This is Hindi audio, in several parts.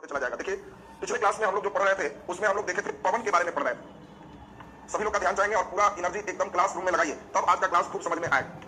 होते चला जाएगा। देखिए पिछले क्लास में हम लोग जो पढ़ रहे थे उसमें हम लोग देखे थे पवन के बारे में पढ़ रहे थे। सभी लोग का ध्यान चाहेंगे और पूरा एनर्जी एकदम क्लासरूम में लगाइए, तब आज का क्लास खूब समझ में आएगा।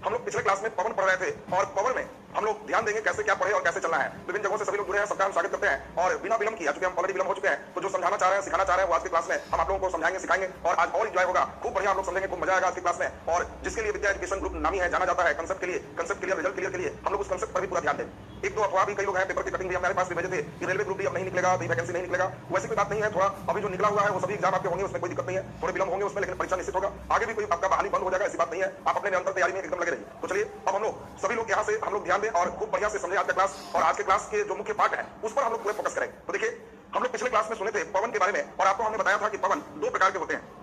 हम लोग पिछले क्लास में पवन पढ़ रहे थे और पवन में हम लोग ध्यान देंगे कैसे क्या पढ़े और कैसे चलना है। विभिन्न जगहों से सभी लोग जुड़े हैं, सबका हम स्वागत करते हैं और बिना विलंब किया, चूंकि हम ऑलरेडी विलंब हो चुके हैं, तो जो समझाना चाह रहे हैं सिखाना चाह रहे हैं वो आज की क्लास में हम आप लोगों को समझाएंगे सिखाएंगे और आज और एंजॉय होगा, खूब बढ़िया हम लोग समझेंगे, खूब मजा आएगा आज की क्लास में। और जिसके लिए विद्या एजुकेशन ग्रुप नामी है, जाना जाता है कंसेप्ट के लिए, कंसेप्ट क्लियर रिजल्ट क्लियर के लिए, हम लोग उस कंसेप्ट पर भी पूरा ध्यान दें। एक दो अफवाह भी कई लोग हैं, पेपर की कटिंग भी हमारे पास भी भेजे थे कि रेलवे ग्रुप भी अब नहीं निकलेगा, वैकेंसी नहीं निकलेगा, वैसी कोई बात नहीं है। थोड़ा अभी जो निकला हुआ है वो सभी एग्जाम आपके होंगे, उसमें कोई दिक्कत नहीं है, थोड़े विलंब होंगे उसमें, लेकिन परीक्षा निश्चित होगा। आगे भी कोई आपका बहाली बंद हो जाएगा ऐसी बात नहीं है, आप अपने निरंतर तैयारी में एकदम लगे रहिए। तो चलिए अब हम लोग सभी लोग यहाँ से हम लोग ध्यान दें और खूब बढ़िया से समझे आज का क्लास, और आज के क्लास के जो मुख्य पार्ट है उस पर हम लोग पूरे फोकस करेंगे। तो देखिए हम लोग पिछले क्लास में सुने थे पवन के बारे में और आपको हमने बताया था कि पवन दो प्रकार के होते हैं।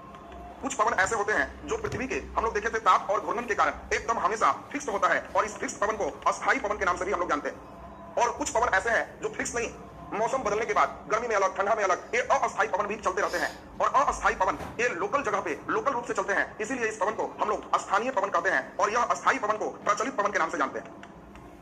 कुछ पवन ऐसे होते हैं जो पृथ्वी के हम लोग देखे थे ताप और घूर्णन के कारण एकदम हमेशा फिक्स्ड होता है और इस फिक्स्ड पवन को अस्थायी पवन के नाम से भी हम लोग जानते हैं। और कुछ पवन ऐसे हैं जो फिक्स नहीं, मौसम बदलने के बाद गर्मी में अलग ठंडा में अलग, ये अस्थायी पवन भी चलते रहते हैं। और अस्थायी पवन ये लोकल जगह पे लोकल रूप से चलते हैं, इसीलिए इस पवन को हम लोग स्थानीय पवन कहते हैं और यह अस्थायी पवन को प्रचलित पवन के नाम से जानते हैं।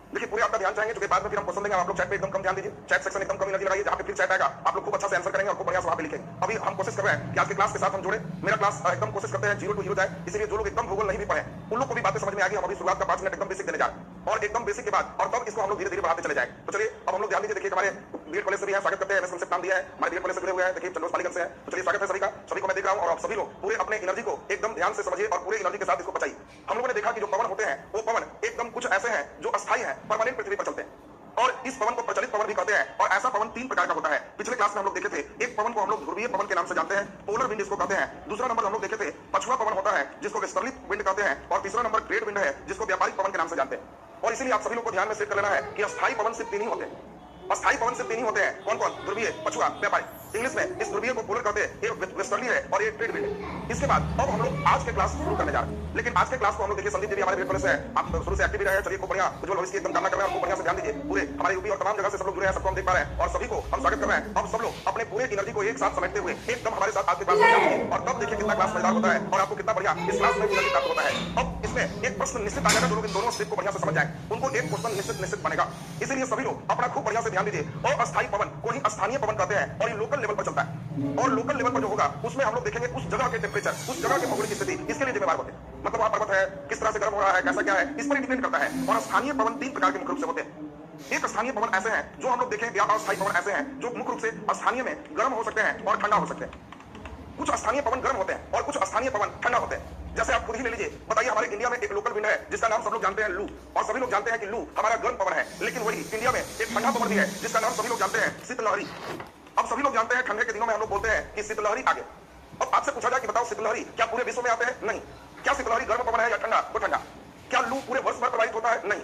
देखिए पूरे आपका ध्यान चाहेंगे, क्योंकि बाद में फिर हम क्वेश्चन देंगे, आप लोग चैट पे एकदम कम ध्यान दीजिए, चैट सेक्शन एकदम कम एनर्जी लगाइए, जहां पे फिर चैट आएगा आप लोग खूब अच्छा से आंसर करेंगे और खूब बढ़िया से वहां पे लिखेंगे। अभी हम कोशिश कर रहे हैं कि आज के क्लास के साथ हम जुड़े, मेरा क्लास एकदम कोशिश करते हैं 0 to हीरो जाए, इसलिए जो लोग एकदम भूगोल नहीं भी पढ़े उन लोग को भी बातें समझ में आ गई। हम अभी शुरुआत का 5 मिनट एकदम बेसिक देने जा रहे हैं और एकदम बेसिक के बाद और तब इसको हम लोग धीरे धीरे बढ़ाते चले जाएंगे। तो चलिए अब हम लोग ध्यान दीजिए। देखिए हमारे बीएड कॉलेज से भी है, स्वागत करते हैं, एमएस कंसेप्ट नाम दिया है, हमारे बीएड कॉलेज से जुड़े हुए हैं, देखिए चंद्रोस पालीगंज से है। तो चलिए स्वागत है सभी का, सभी को मैं देख रहा हूं और आप सभी लोग पूरे अपने एनर्जी को एकदम ध्यान से समझिए और पूरे एनर्जी के साथ इसको बचाइए। हम लोगों ने देखा कि जो पवन होते हैं वो पवन एकदम कुछ ऐसे हैं जो अस्थायी हैं, परमानेंट पृथ्वी पर चलते हैं और इस पवन को प्रचलित पवन भी कहते हैं। और ऐसा पवन 3 प्रकार का होता है। पिछले क्लास में हम लोग देखे थे एक पवन को हम लोग ध्रुवीय पवन के नाम से जानते हैं, पोलर विंड इसको कहते हैं। दूसरा नंबर हम लोग देखे थे पछुआ पवन होता है जिसको वेस्टर्ली विंड कहते हैं और तीसरा नंबर ग्रेट विंड है जिसको व्यापारिक पवन के नाम से जानते हैं। और इसीलिए आप सभी लोग को ध्यान में सेट कर लेना है कि अस्थायी पवन सिर्फ 3 ही होते हैं। अस्थायी पवन सिर्फ 3 ही होते हैं। कौन कौन? ध्रुवीय, पछुआ, व्यापारिक। इंग्लिश में इस ध्रुवीय को पोलर कहते हैं, एक वेस्टर्ली है और एक ग्रेट विंड है। इसके बाद अब हम लोग आज के क्लास शुरू करने जा रहे हैं, लेकिन आज के क्लास को हम लोग देखिए संदीप जी हमारे बीएड कॉलेज से है, आप शुरू से एक्टिव भी रहे हैं। चलिए खूब बढ़िया उज्जवल भविष्य की एकदम कामना कर रहे हैं, आपको बढ़िया से ध्यान दीजिए। पूरे हमारे यूपी और तमाम जगह से सब लोग जुड़े हैं, सबको हम देख पा रहे हैं और सभी को हम स्वागत कर रहे हैं। अब सब लोग अपने पूरे एनर्जी को एक साथ समेटते हुए एकदम हमारे साथ आज के क्लास में ध्यान दीजिए और तब देखिए कितना क्लास मजेदार होता है और आपको कितना बढ़िया इस क्लास में एनर्जी प्राप्त होता है। अब इसमें एक प्रश्न निश्चित आ जाएगा, जो लोग इन दोनों स्टेप को बढ़िया से समझ जाए उनको एक क्वेश्चन निश्चित बनेगा। इसीलिए सभी लोग अपना खूब बढ़िया से ध्यान दीजिए। और अस्थायी पवन को ही स्थानीय पवन कहते हैं और ये लोकल लेवल पर चलता है और लोकल लेवल पर जो होगा उसमें हम लोग देखेंगे उस जगह के टेम्परेचर, उस जगह के भौगोलिक स्थिति इसके लिए जिम्मेदार होते हैं। मतलब वहां पर्वत है, किस तरह से गर्म हो रहा है, कैसा क्या है, इस पर डिपेंड करता है। और स्थानीय पवन 3 प्रकार के मुख्य रूप से होते हैं। एक स्थानीय पवन ऐसे हैं जो हम लोग देखें, या अस्थायी पवन ऐसे हैं जो मुख्य रूप से स्थानीय में गर्म हो सकते हैं और ठंडा हो सकते हैं। कुछ स्थानीय पवन गर्म होते हैं और कुछ स्थानीय पवन ठंडा होते हैं। जैसे आप खुद ही ले लीजिए, बताइए हमारे इंडिया में एक लोकल विंड है जिसका नाम सब लोग जानते हैं लू, और सभी लोग जानते हैं कि लू हमारा गर्म पवन है। लेकिन वही इंडिया में एक ठंडा पवन भी है जिसका नाम सभी लोग जानते हैं शीतलहरी। अब सभी लोग जानते हैं ठंडे के दिनों में हम लोग बोलते हैं कि शीतलहरी आ गए। अब आपसे पूछा जाए कि बताओ शीतलहरी क्या पूरे विश्व में आते हैं? नहीं। क्या शीतलहरी गर्म पवन है या ठंडा? तो ठंडा। क्या लू पूरे वर्ष भर प्रवाहित होता है? नहीं।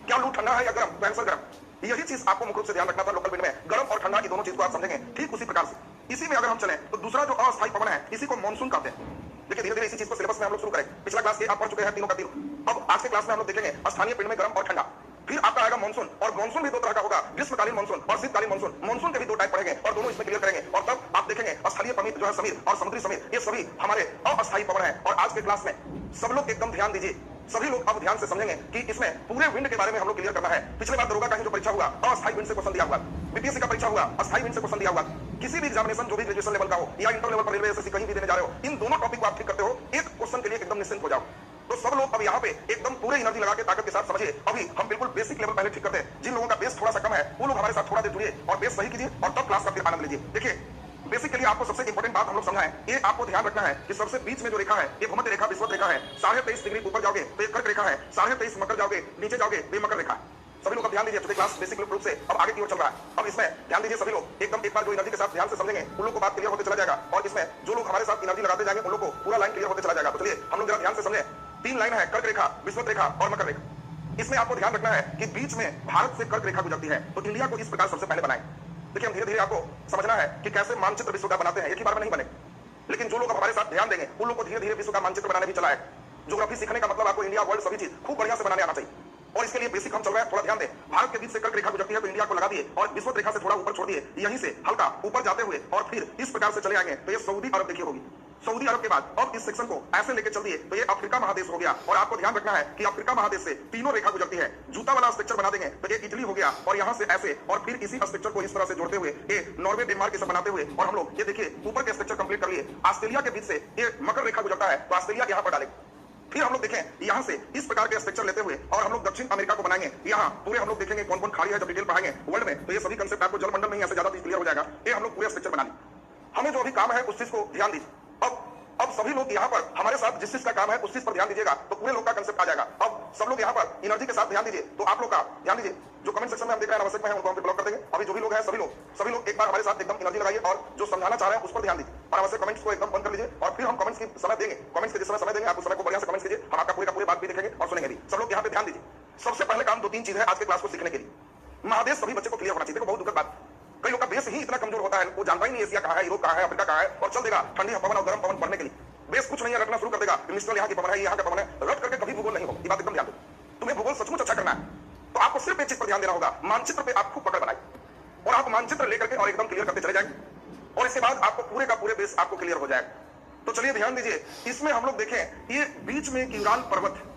क्या लू ठंडा है या गर्म? तो आंसर गर्म। यही चीज आपको मुख्य रूप से ध्यान रखना था लोकल विंड में, गर्म और ठंडा की दोनों चीज को आप समझेंगे ठीक उसी प्रकार से। इसी में अगर हम चले तो दूसरा जो अस्थायी पवन है इसी को मानसून कहते हैं। देखिए धीरे धीरे इसी चीज को सिलेबस में हम लोग शुरू करें। पिछला क्लास के आप पढ़ चुके हैं तीनों का तीनों। अब आज के क्लास में हम लोग देखेंगे स्थानीय पिंड में गर्म और ठंडा। फिर आपका आएगा मानसून, और मानसून भी 2 तरह का होगा, ग्रीष्मकालीन मानसून और शीतकालीन मानसून। मानसून के भी 2 टाइप पढ़ेंगे और दोनों इसमें क्लियर करेंगे और तब आप देखेंगे स्थलीय पवन जो है समीर और समुद्री समीर, ये सभी हमारे अस्थायी पवन है। और आज के क्लास में सब लोग एकदम ध्यान दीजिए, सभी लोग अब ध्यान से समझेंगे कि इसमें पूरे विंड के बारे में हम लोग क्लियर करना है। पिछले बार दरोगा का जो परीक्षा हुआ अस्थायी विंड से क्वेश्चन दिया हुआ, बीपीएससी का परीक्षा हुआ अस्थायी विंड से क्वेश्चन दिया हुआ, किसी भी एग्जामिनेशन जो भी ग्रेजुएशन लेवल का हो या इंटर लेवल पर रेलवे एसएससी कहीं भी देने जा रहे हो, इन दोनों टॉपिक को आप ठीक करते हो, एक क्वेश्चन के लिए एकदम निश्चिंत हो जाओ। तो सब लोग अब यहाँ पे एकदम पूरे एनर्जी लगा के ताकत के साथ समझिए। अभी हम बिल्कुल बेसिक लेवल पहले ठीक करते हैं। जिन लोगों का बेस थोड़ा सा कम है वो लोग हमारे साथ थोड़ा देर जुड़िए और बेस सही कीजिए और तब क्लास का फिर आनंद लीजिए। देखिए बेसिक के लिए आपको सबसे इंपॉर्टेंट बात हम लोग समझाएं, ये आपको ध्यान रखना है कि सबसे बीच में जो रेखा है ये भूमध्य रेखा विषुवत रेखा है। 23.5 डिग्री ऊपर जाओगे तो ये कर्क रेखा है, 23.5 मकर जाओगे, नीचे जाओगे तो ये मकर रेखा है। सभी लोग अब ध्यान दीजिए, क्लास बेसिक रूप से अब आगे की ओर चल रहा है। अब इसमें ध्यान दीजिए सभी लोग एकदम एक बार जो एनर्जी के साथ ध्यान से समझेंगे उन लोग को बात क्लियर होते चला जाएगा और इसमें जो लोग हमारे साथ एनर्जी लगाते जाएंगे उन लोग को पूरा लाइन क्लियर होते चला जाएगा। तो चलिए हम लोग जरा ध्यान से समझें। 3 लाइन है, कर्क रेखा, विषुवत रेखा और मकर रेखा। इसमें आपको ध्यान रखना है कि बीच में भारत से कर्क रेखा गुजरती है, तो इंडिया को इस प्रकार सबसे पहले बनाएं। देखिए हम धीरे धीरे आपको समझना है कि कैसे मानचित्र विश्व का बनाते हैं, एक ही बार में नहीं बने, लेकिन जो लोग हमारे साथ ध्यान देंगे उन लोग को धीरे धीरे विश्व का मानचित्र बनाने भी चला है। ज्योग्राफी सीखने का मतलब आपको इंडिया वर्ल्ड सभी चीज खूब बढ़िया से बनाने आना चाहिए और इसके लिए बेसिक हम चल रहे हैं, थोड़ा ध्यान दें। भारत के बीच से कर्क रेखा गुजरती है तो इंडिया को लगा दिए और विषुवत रेखा से थोड़ा ऊपर छोड़ दिए, यहीं से हल्का ऊपर जाते हुए और फिर इस प्रकार से चले आएंगे तो ये सऊदी अरब देखिए होगी। सऊदी अरब के बाद अब इस सेक्शन को ऐसे लेके चल दिए तो ये अफ्रीका महादेश हो गया। और आपको ध्यान रखना है कि अफ्रीका महादेश से तीनों रेखा गुजरती है। जूता वाला स्ट्रक्चर बना देंगे तो ये इटली हो गया और यहां से ऐसे, और फिर इसी स्ट्रक्चर को इस तरह से जोड़ते हुए ये नॉर्वे डेनमार्क सब बनाते हुए, और हम लोग ये देखिए ऊपर के स्ट्रक्चर कंप्लीट कर लिए। ऑस्ट्रेलिया के बीच से ये मकर रेखा गुजरता है तो ऑस्ट्रेलिया यहां पर डालेंगे। फिर हम लोग देखें यहां से इस प्रकार के स्ट्रक्चर लेते हुए और हम लोग दक्षिण अमेरिका को बनाएंगे। यहां पूरे हम लोग देखेंगे कौन कौन खाड़ी है, जब डिटेल पढ़ाएंगे वर्ल्ड में तो ये सभी कंसेप्ट आपको जलमंडल में ऐसे ज्यादा क्लियर हो जाएगा। ये हम लोग पूरे स्ट्रक्चर बना लिए। हमें जो अभी काम है उस चीज को ध्यान दीजिए। अब सभी लोग यहाँ पर हमारे साथ जिस चीज का काम है उस चीज पर ध्यान दीजिएगा तो पूरे लोग का कंसेप्ट आ जाएगा। अब सब लोग यहाँ पर एनर्जी के साथ ध्यान दीजिए। तो आप लोग का ध्यान दीजिए, जो कमेंट सेक्शन में हम देख रहे हैं आवश्यक में है उनको हम ब्लॉक कर देंगे। अभी जो भी लोग हैं सभी लोग एक बार हमारे साथ एकदम एनर्जी लगाइए और जो समझाना चाह रहे हैं उस पर ध्यान दीजिए और आवश्यक कमेंट्स को एकदम बंद कर लीजिए। और फिर हम कमेंट्स की समय देंगे, कमेंट्स के जिस समय देंगे आप उस समय को बढ़िया से कमेंट्स कीजिए। हम आपका पूरे का पूरे बात भी देखेंगे और सुनेंगे भी। सब लोग यहाँ पे ध्यान दीजिए। सबसे पहले काम 2-3 चीज है आज के क्लास को सीखने के लिए। महादेश सभी बच्चे को क्लियर होना चाहिए। देखो बहुत दुखद बात, कई लोग का बेस ही इतना कमजोर होता है, वो जानता ही नहीं एशिया कहाँ है, यूरोप कहाँ है, अफ्रीका कहाँ है, और चल देगा ठंडी पवन और गर्म पवन पढ़ने के लिए। बेस कुछ नहीं है, रटना शुरू कर देगा मिस्टर यहाँ की पवन है, यहाँ का पवन है, रट करके कभी भूगोल नहीं होगा। ये बात एकदम ध्यान दो। तुम्हें भूगोल सचमुच अच्छा करना है तो आपको सिर्फ एक चीज पर ध्यान देना होगा, मानचित्र पे आप खूब पकड़ बनाए और आप मानचित्र लेकर के और एकदम क्लियर करते चले जाएंगे और इसके बाद आपको पूरे का पूरे बेस आपको क्लियर हो जाएगा। तो चलिए ध्यान दीजिए। इसमें हम लोग देखें ये बीच में एक यूराल पर्वत है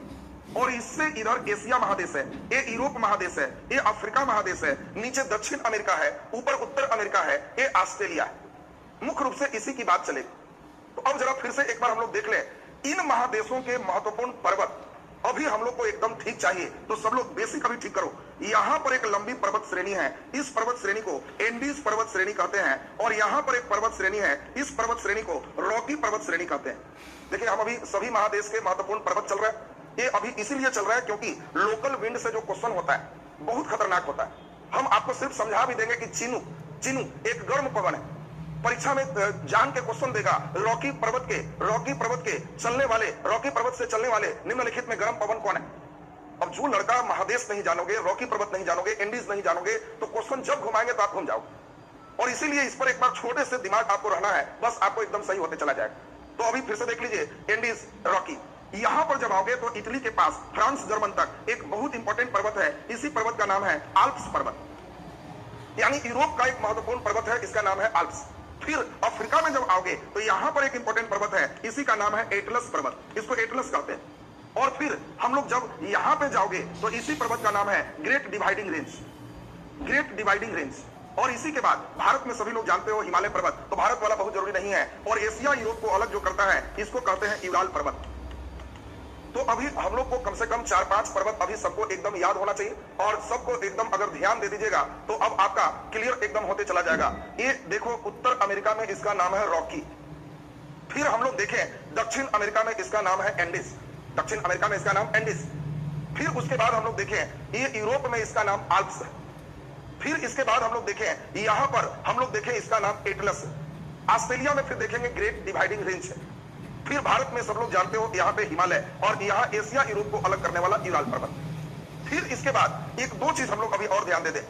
और इससे इधर एशिया महादेश है, ये यूरोप महादेश है, ये अफ्रीका महादेश है, नीचे दक्षिण अमेरिका है, ऊपर उत्तर अमेरिका है, ये ऑस्ट्रेलिया है। मुख्य रूप से इसी की बात चलेगी। तो अब जरा फिर से एक बार हम लोग देख लें इन महादेशों के महत्वपूर्ण पर्वत। अभी हम लोग को एकदम ठीक चाहिए तो सब लोग बेसिक अभी ठीक करो। यहां पर एक लंबी पर्वत श्रेणी है, इस पर्वत श्रेणी को एंडीज पर्वत श्रेणी कहते हैं और यहां पर एक पर्वत श्रेणी है, इस पर्वत श्रेणी को रॉकी पर्वत श्रेणी कहते हैं। देखिए हम अभी सभी महादेश के महत्वपूर्ण पर्वत चल रहे हैं। ये अभी इसीलिए चल रहा है क्योंकि लोकल विंड से जो क्वेश्चन होता है बहुत खतरनाक होता है। हम आपको सिर्फ समझा भी देंगे कि चिनू एक गर्म पवन है। परीक्षा में जान के क्वेश्चन देगा रॉकी पर्वत के चलने वाले, रॉकी पर्वत से चलने वाले निम्नलिखित में गर्म पवन कौन है। अब जो लड़का महादेश नहीं जानोगे, रॉकी पर्वत नहीं जानोगे, एंडीज नहीं जानोगे तो क्वेश्चन जब घुमाएंगे तो आप घूम जाओगे। और इसीलिए इस पर एक बार छोटे से दिमाग आपको रहना है, बस आपको एकदम सही होते चला जाएगा। तो अभी फिर से देख लीजिए एंडीज, रॉकी। यहां पर जब आओगे तो इटली के पास फ्रांस जर्मन तक एक बहुत इंपॉर्टेंट पर्वत है। इसी पर्वत का नाम है आल्प्स पर्वत, यानी यूरोप का एक महत्वपूर्ण पर्वत है, इसका नाम है आल्प्स। फिर अफ्रीका में जब आओगे तो यहां पर एक इंपॉर्टेंट पर्वत है, इसी का नाम है एटलस पर्वत, इसको एटलस कहते हैं। और फिर हम लोग जब यहां पे जाओगे तो इसी पर्वत का नाम है ग्रेट डिवाइडिंग रेंज। और इसी के बाद भारत में सभी लोग जानते हो हिमालय पर्वत, तो भारत वाला बहुत जरूरी नहीं है। और एशिया यूरोप को अलग जो करता है इसको कहते हैं यूराल पर्वत। तो अभी हम लोग को कम से कम 4-5 पर्वत अभी सबको एकदम याद होना चाहिए और सबको एकदम अगर ध्यान दे दीजिएगा तो अब आपका क्लियर एकदम होते चला जाएगा। ये देखो उत्तर अमेरिका में इसका नाम है रॉकी। फिर हम लोग देखें दक्षिण अमेरिका में इसका नाम है एंडीज, दक्षिण अमेरिका में इसका नाम एंडीज। फिर उसके बाद हम लोग देखें ये यूरोप में इसका नाम आल्प्स है। फिर इसके बाद हम लोग देखें यहां पर हम लोग देखें इसका नाम एटलस है। ऑस्ट्रेलिया में फिर देखेंगे ग्रेट डिवाइडिंग रेंज है। फिर भारत में सब लोग जानते हो यहाँ पे हिमालय और यहाँ एशिया यूरोप को अलग करने वाला यूराल पर्वत। फिर इसके बाद एक दो चीज हम लोग अभी और ध्यान दे दें।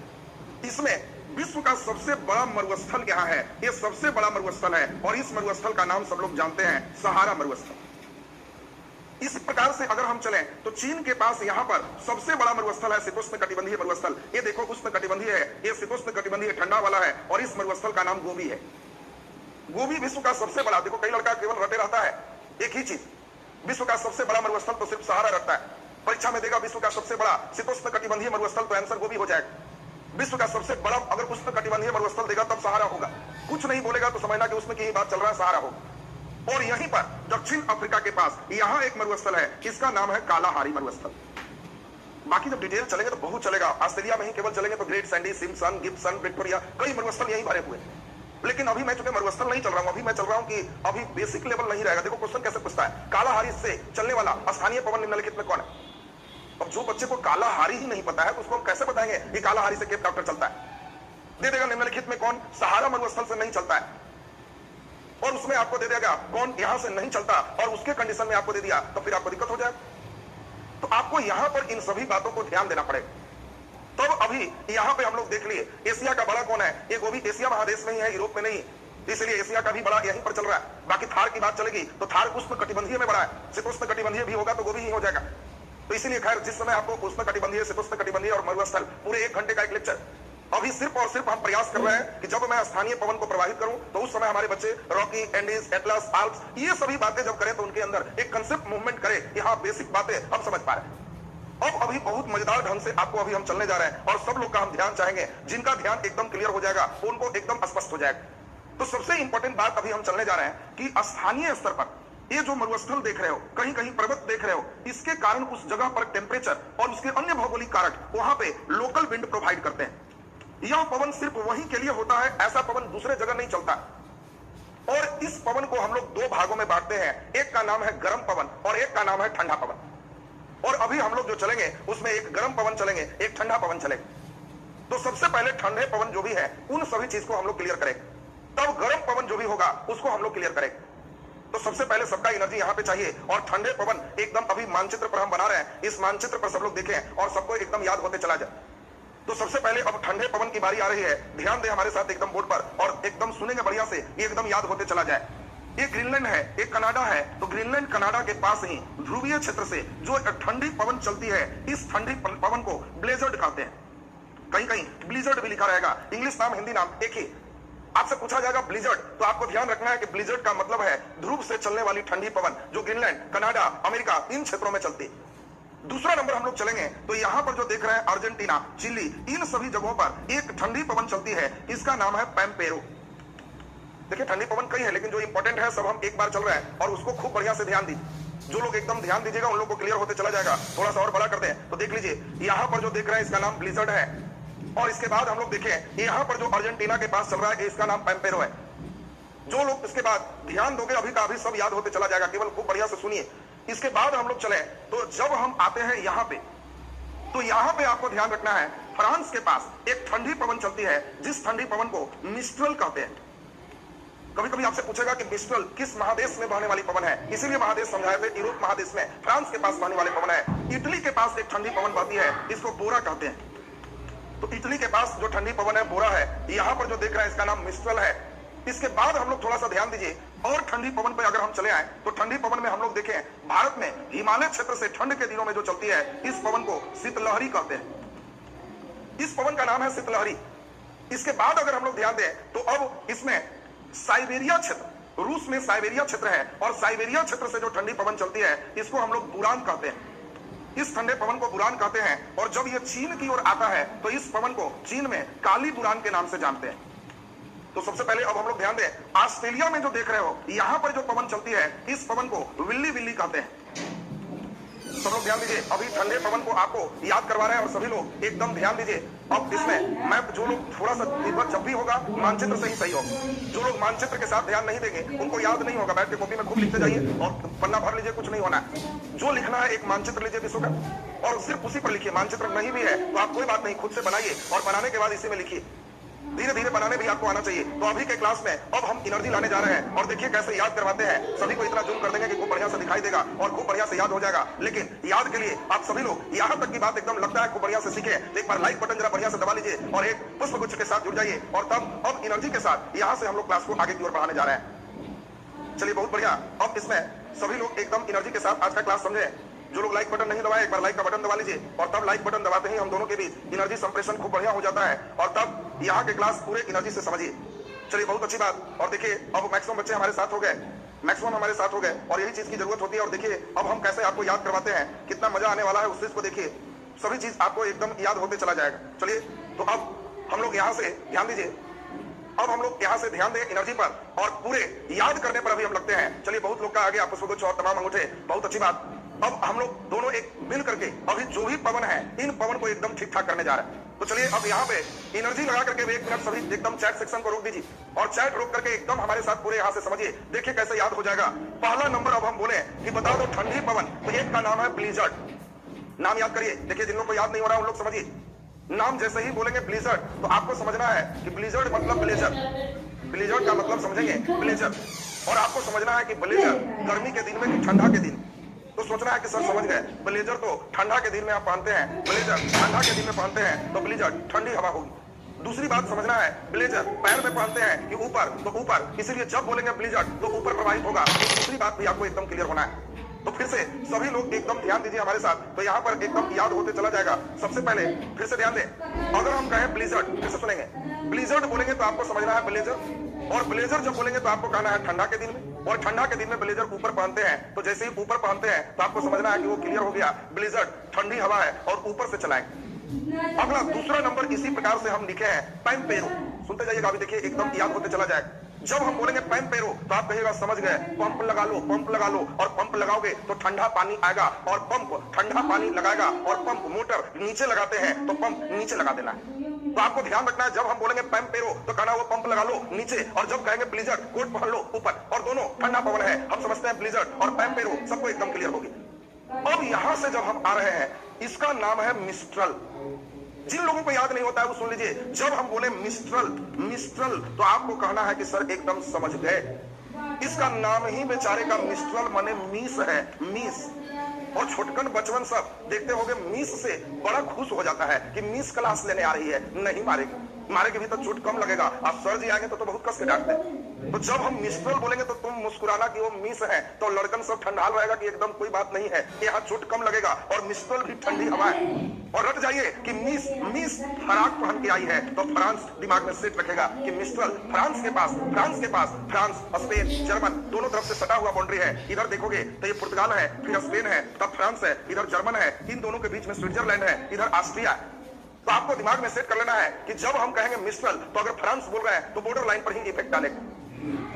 इसमें विश्व का सबसे बड़ा मरुस्थल यहाँ है, ये सबसे बड़ा मरुस्थल है और इस मरुस्थल का नाम सब लोग जानते हैं सहारा मरुस्थल। इस प्रकार से अगर हम चलें तो चीन के पास यहाँ पर सबसे बड़ा मरुस्थल है शीतोष्ण कटिबंधीय मरुस्थल। ये देखो उष्ण कटिबंधीय है, ये शीतोष्ण कटिबंधीय ठंडा वाला है और इस मरुस्थल का नाम गोबी है। गोबी विश्व का सबसे बड़ा, देखो कई लड़का केवल रटे रहता है एक ही चीज, विश्व का सबसे बड़ा मरुस्थल तो सिर्फ सहारा रखता है। परीक्षा में देगा विश्व का सबसे बड़ा शीतोष्ण कटिबंधीय मरुस्थल तो आंसर गोबी हो जाएगा। विश्व का सबसे बड़ा अगर उष्ण कटिबंधीय मरुस्थल देगा तब सहारा होगा। कुछ नहीं बोलेगा तो समझना कि उसमें की बात चल रहा है, सहारा होगा। और यहीं पर दक्षिण अफ्रीका के पास यहां एक मरुस्थल है, इसका नाम है कालाहारी मरुस्थल। बाकी जब डिटेल चलेंगे तो बहुत चलेगा। ऑस्ट्रेलिया में ही केवल चलेंगे तो great Sandy, Simpson, Gibson, Victoria, कई मरुस्थल यही भरे हुए। लेकिन अभी मैं चूंकि मरुस्थल नहीं चल रहा हूं, अभी मैं चल रहा हूं कि अभी बेसिक लेवल नहीं रहेगा। देखो क्वेश्चन कैसे पूछता है, कालाहारी से चलने वाला स्थानीय पवन निम्नलिखित में कौन है। अब जो बच्चे को कालाहारी ही नहीं पता है तो उसको हम कैसे बताएंगे कि कालाहारी से केप डॉक्टर चलता है। दे देगा निम्नलिखित में कौन सहारा मरुस्थल से नहीं चलता है और उसमें आपको दे देगा कौन यहां से नहीं चलता और उसके कंडीशन में आपको दे दिया तो फिर आपको दिक्कत हो जाएगा। तो आपको यहां पर इन सभी बातों को ध्यान देना पड़ेगा। तब अभी यहां पे हम लोग देख लिए एशिया का बड़ा कौन है, ये गोभी एशिया महादेश में ही है, यूरोप में नहीं, इसलिए एशिया का भी बड़ा यहीं पर चल रहा है। बाकी थार की बात चलेगी तो थार उष्ण कटिबंधीय में बड़ा है, शीतोष्ण कटिबंधीय भी होगा तो गोभी ही हो जाएगा। तो इसीलिए खैर जिस समय आपको उष्ण कटिबंधीय, शीतोष्ण कटिबंधीय और मरुस्थल पूरे 1 घंटे का एक लेक्चर अभी सिर्फ और सिर्फ हम प्रयास कर रहे हैं कि जब मैं स्थानीय पवन को प्रवाहित करूं तो उस समय हमारे बच्चे रॉकी, एंडीज, एटलस, आल्प्स ये सभी बातें जब करें तो उनके अंदर एक कंसेप्ट मूवमेंट करे कि हाँ बेसिक बातें हम समझ पा रहे हैं। अब अभी बहुत मजेदार ढंग से आपको अभी हम चलने जा रहे हैं और सब लोग का हम ध्यान चाहेंगे, जिनका ध्यान एकदम क्लियर हो जाएगा उनको एकदम स्पष्ट हो जाएगा। तो सबसे इंपॉर्टेंट बात अभी हम चलने जा रहे हैं कि स्थानीय स्तर पर ये जो मरुस्थल देख रहे हो, कहीं कहीं पर्वत देख रहे हो, इसके कारण उस जगह पर टेम्परेचर और उसके अन्य भौगोलिक कारक वहां पे लोकल विंड प्रोवाइड करते हैं। यह पवन सिर्फ वहीं के लिए होता है, ऐसा पवन दूसरे जगह नहीं चलता। और इस पवन को हम लोग दो भागों में बांटते हैं, एक का नाम है गर्म पवन और एक का नाम है ठंडा पवन। और अभी हम लोग जो चलेंगे उसमें एक गर्म पवन चलेंगे, एक ठंडा पवन चलेगा। तो सबसे पहले ठंडे पवन जो भी है उन सभी चीज को हम लोग क्लियर करेंगे, तब गर्म पवन जो भी होगा उसको हम लोग क्लियर करेंगे। तो सबसे पहले सबका एनर्जी यहां पे चाहिए और ठंडे पवन एकदम अभी मानचित्र पर हम बना रहे हैं, इस मानचित्र पर सब लोग देखें और सबको एकदम याद होते चला जाए। तो सबसे पहले अब ठंडे पवन की बारी आ रही है, ध्यान दे हमारे साथ एकदम बोर्ड पर और एकदम सुनेंगे बढ़िया से, ये एकदम याद होते चला जाए। एक ग्रीनलैंड है, एक कनाडा है, तो ग्रीनलैंड कनाडा के पास ही ध्रुवीय क्षेत्र से जो ठंडी पवन चलती है, इस ठंडी पवन को ब्लेजर्ड कहते हैं। कहीं कहीं ब्लिजर्ड भी लिखा रहेगा, इंग्लिश नाम हिंदी नाम एक ही। आपसे पूछा जाएगा ब्लिजर्ड, तो आपको ध्यान रखना है कि ब्लिजर्ड का मतलब है ध्रुव से चलने वाली ठंडी पवन जो ग्रीनलैंड, कनाडा, अमेरिका इन क्षेत्रों में चलती। दूसरा नंबर हम लोग चलेंगे तो यहां पर जो देख रहे हैं अर्जेंटीना, चिली, इन सभी जगहों पर एक ठंडी पवन चलती है, इसका नाम है पैम्पेरो। देखिए ठंडी पवन कई है लेकिन जो इंपॉर्टेंट है सब हम एक बार चल रहे हैं और उसको खूब बढ़िया से ध्यान दीजिए। जो लोग एकदम ध्यान दीजिएगा उन लोग को क्लियर होते चला जाएगा। थोड़ा सा और बड़ा करते हैं तो देख लीजिए, यहां पर जो देख रहे हैं इसका नाम ब्लिजर्ड है और इसके बाद हम लोग देखें यहाँ पर जो अर्जेंटीना के पास चल रहा है इसका नाम पैम्पेरो है। जो लोग इसके बाद ध्यान दोगे अभी का अभी सब याद होते चला जाएगा, केवल खूब बढ़िया से सुनिए। इसके बाद हम लोग चले तो जब हम आते हैं यहाँ पे, तो यहाँ पे आपको ध्यान रखना है फ्रांस के पास एक ठंडी पवन चलती है जिस ठंडी पवन को मिस्ट्रल कहते हैं। कभी कभी आपसे पूछेगा कि मिस्ट्रल किस महादेश में बहने वाली पवन है, इसीलिए महादेश समझाए थे, यूरोप महादेश में फ्रांस के पास बहने वाले पवन है। इटली के पास एक ठंडी पवन बहती है, इसको बोरा कहते हैं। तो इटली के पास जो ठंडी पवन है बोरा है, यहाँ पर जो देख रहे हैं इसका नाम मिस्ट्रल है। इसके बाद हम लोग थोड़ा सा ध्यान दीजिए और ठंडी पवन पे अगर हम चले आए तो ठंडी पवन में हम लोग देखें भारत में हिमालय क्षेत्र से ठंड के दिनों में जो चलती है इस पवन को शीतलहरी कहते हैं। इस पवन का नाम है शीतलहरी। इसके बाद अगर हम लोग ध्यान दें तो अब इसमें साइबेरिया क्षेत्र, रूस में साइबेरिया क्षेत्र है और साइबेरिया क्षेत्र से जो ठंडी पवन चलती है इसको हम लोग बुरान कहते हैं। इस ठंडे पवन को बुरान कहते हैं और जब ये चीन की ओर आता है तो इस पवन को चीन में काली बुरान के नाम से जानते हैं। तो सबसे पहले अब हम लोग ध्यान दें, ऑस्ट्रेलिया में जो देख रहे हो यहां पर जो पवन चलती है इस पवन को विल्ली विल्ली कहते हैं। सब लोग ध्यान दीजिए, अभी ठंडे पवन को आपको याद करवा रहे हैं और सभी लोग एकदम ध्यान दीजिए। अब इसमें मैं जो लोग थोड़ा सा जब भी होगा मानचित्र से ही सही होगा, जो लोग मानचित्र के साथ ध्यान नहीं देंगे उनको याद नहीं होगा। बैठ के कॉपी में खूब लिखते जाइए और पन्ना भर लीजिए, कुछ नहीं होना है। जो लिखना है एक मानचित्र लीजिए विश्व का और सिर्फ उसी पर लिखिए। मानचित्र नहीं भी है तो आप कोई बात नहीं, खुद से बनाइए और बनाने के बाद इसी में लिखिए। धीरे धीरे बनाने भी आपको आना चाहिए। तो अभी के क्लास में अब हम एनर्जी लाने जा रहे हैं और देखिए कैसे याद करवाते हैं। सभी को इतना जूम कर देंगे कि खूब बढ़िया से दिखाई देगा और खूब बढ़िया से याद हो जाएगा। लेकिन याद के लिए आप सभी लोग यहाँ तक की बात एकदम लगता है खूब बढ़िया से सीखे। एक बार लाइक बटन जरा बढ़िया से दबा लीजिए और एक पुष्प गुच्छ के साथ जुड़ जाइए और तब अब एनर्जी के साथ यहाँ से हम लोग क्लास को आगे की ओर बढ़ाने जा रहे हैं। चलिए बहुत बढ़िया। अब इसमें सभी लोग एकदम एनर्जी के साथ आज का क्लास समझे। जो लोग लाइक बटन नहीं दबाए एक बार लाइक का बटन दबा लीजिए और तब लाइक बटन दबाते ही हम दोनों के बीच एनर्जी संप्रेषण खूब बढ़िया हो जाता है और तब यहाँ के क्लास पूरे एनर्जी से समझिए। चलिए बहुत अच्छी बात। और देखिए अब मैक्सिमम बच्चे हमारे साथ हो गए, मैक्सिमम हमारे साथ हो गए और यही चीज की जरूरत होती है। और देखिए अब हम कैसे आपको याद करवाते हैं, कितना मजा आने वाला है उस चीज को देखिए। सभी चीज आपको एकदम याद होते चला जाएगा। चलिए तो अब हम लोग यहाँ से ध्यान दीजिए, अब हम लोग यहाँ से ध्यान दें एनर्जी पर और पूरे याद करने पर अभी हम लगते हैं। चलिए बहुत लोग का आगे आपको पुष्पगुच्छ और तमाम अंगूठे, बहुत अच्छी बात। अब हम लोग दोनों एक मिल करके अभी जो भी पवन है इन पवन को एकदम ठीक ठाक करने जा रहे हैं। तो चलिए अब यहाँ पे एनर्जी लगा करके एक मिनट सभी एकदम चैट सेक्शन को रोक दीजिए और चैट रोक करके एकदम हमारे साथ पूरे यहाँ से समझिए। देखिए कैसे याद हो जाएगा। पहला नंबर अब हम बोले कि बता दो ठंडी पवन, तो एक का नाम है ब्लिजर्ड। नाम याद करिए। देखिए जिन लोग को याद नहीं हो रहा उन लोग समझिए, नाम जैसे ही बोलेंगे ब्लिजर्ड तो आपको समझना है कि ब्लिजर्ड मतलब ब्लेजर, ब्लिजर्ड का मतलब समझेंगे ब्लेजर। और आपको समझना है कि ब्लेजर गर्मी के दिन में कि ठंडा के दिन। तो सोचना है कि सर समझ गए, ब्लेजर तो ठंडा के दिन में आप पहनते हैं, ब्लेजर ठंडा के दिन में पहनते हैं तो ब्लेजर ठंडी हवा होगी। दूसरी बात समझना है, ब्लेजर पैर में पहनते हैं कि ऊपर, तो ऊपर, इसीलिए जब बोलेंगे ब्लेजर तो ऊपर प्रवाहित होगा। दूसरी बात भी आपको एकदम क्लियर होना है। तो फिर से सभी लोग एकदम ध्यान दीजिए हमारे साथ, तो यहाँ पर एकदम याद होते चला जाएगा। सबसे पहले फिर से ध्यान दें, अगर हम कहें ब्लिजर्ड, फिर से सुनेंगे, ब्लिजर्ड बोलेंगे तो आपको समझना है ब्लेजर, और ब्लेजर जब बोलेंगे तो आपको कहना है ठंडा के दिन में, और ठंडा के दिन में ब्लेजर ऊपर पहनते हैं, तो जैसे ही ऊपर पहनते हैं तो आपको समझना है कि वो क्लियर हो गया, ब्लिजर्ड ठंडी हवा है और ऊपर से चलाएंगे। अगला दूसरा नंबर इसी प्रकार से हम लिखे हैं पैम्पेरो, सुनते जाइएगा, अभी देखिए एकदम याद होते चला जाएगा। जब हम बोलेंगे पैम्पेरो तो आप कहिएगा समझ गए, पंप लगा लो, पंप लगा लो, और पंप लगाओगे तो ठंडा पानी आएगा, और पंप ठंडा पानी लगाएगा, और पंप मोटर नीचे लगाते हैं तो पंप नीचे लगा देना है। तो आपको ध्यान रखना है, जब हम बोलेंगे पैम्पेरो तो कहना वो पंप लगा लो नीचे, और जब कहेंगे ब्लिजर्ड कोट पहन लो ऊपर, और दोनों ठंडा पवन है। हम समझते हैं ब्लिजर्ड और पैम्पेरो, सबको एकदम क्लियर होगी। अब यहां से जब हम आ रहे हैं, इसका नाम है मिस्ट्रल। जिन लोगों को याद नहीं होता है वो सुन लीजिए, जब हम बोले मिस्ट्रल, मिस्ट्रल तो आपको कहना है कि सर एकदम समझ गए, इसका नाम ही बेचारे का मिस्ट्रल माने मीस है, मीस। और छोटकन बचपन सब देखते होंगे, मीस से बड़ा खुश हो जाता है कि मीस क्लास लेने आ रही है, नहीं मारेगी, मारेगी भी तो चोट कम लगेगा, आप सर जी आएंगे तो बहुत कस के डांटते हैं। तो जब हम मिस्ट्रल बोलेंगे तो तुम मुस्कुराना कि वो मिस है, तो लड़कन सब ठंडा रहेगा कि एकदम कोई बात नहीं है, यहाँ चोट कम लगेगा, और मिस्ट्रल भी ठंडी हवा है। और रट जाइए कि मिस, मिस फराक पहन के आई है, तो फ्रांस दिमाग में सेट रखेगा कि मिस्ट्रल फ्रांस के पास, फ्रांस के पास, फ्रांस, स्पेन, जर्मन दोनों तरफ से सटा हुआ बाउंड्री है। इधर देखोगे तो ये पुर्तगाल है, फिर स्पेन है, तब फ्रांस है, इधर जर्मन है, इन दोनों के बीच में स्विट्जरलैंड है, इधर ऑस्ट्रिया है। तो आपको दिमाग में सेट कर लेना है कि जब हम कहेंगे मिस्ट्रल तो अगर फ्रांस बोल रहे हैं तो बॉर्डर लाइन पर ही इफेक्ट डालेगा।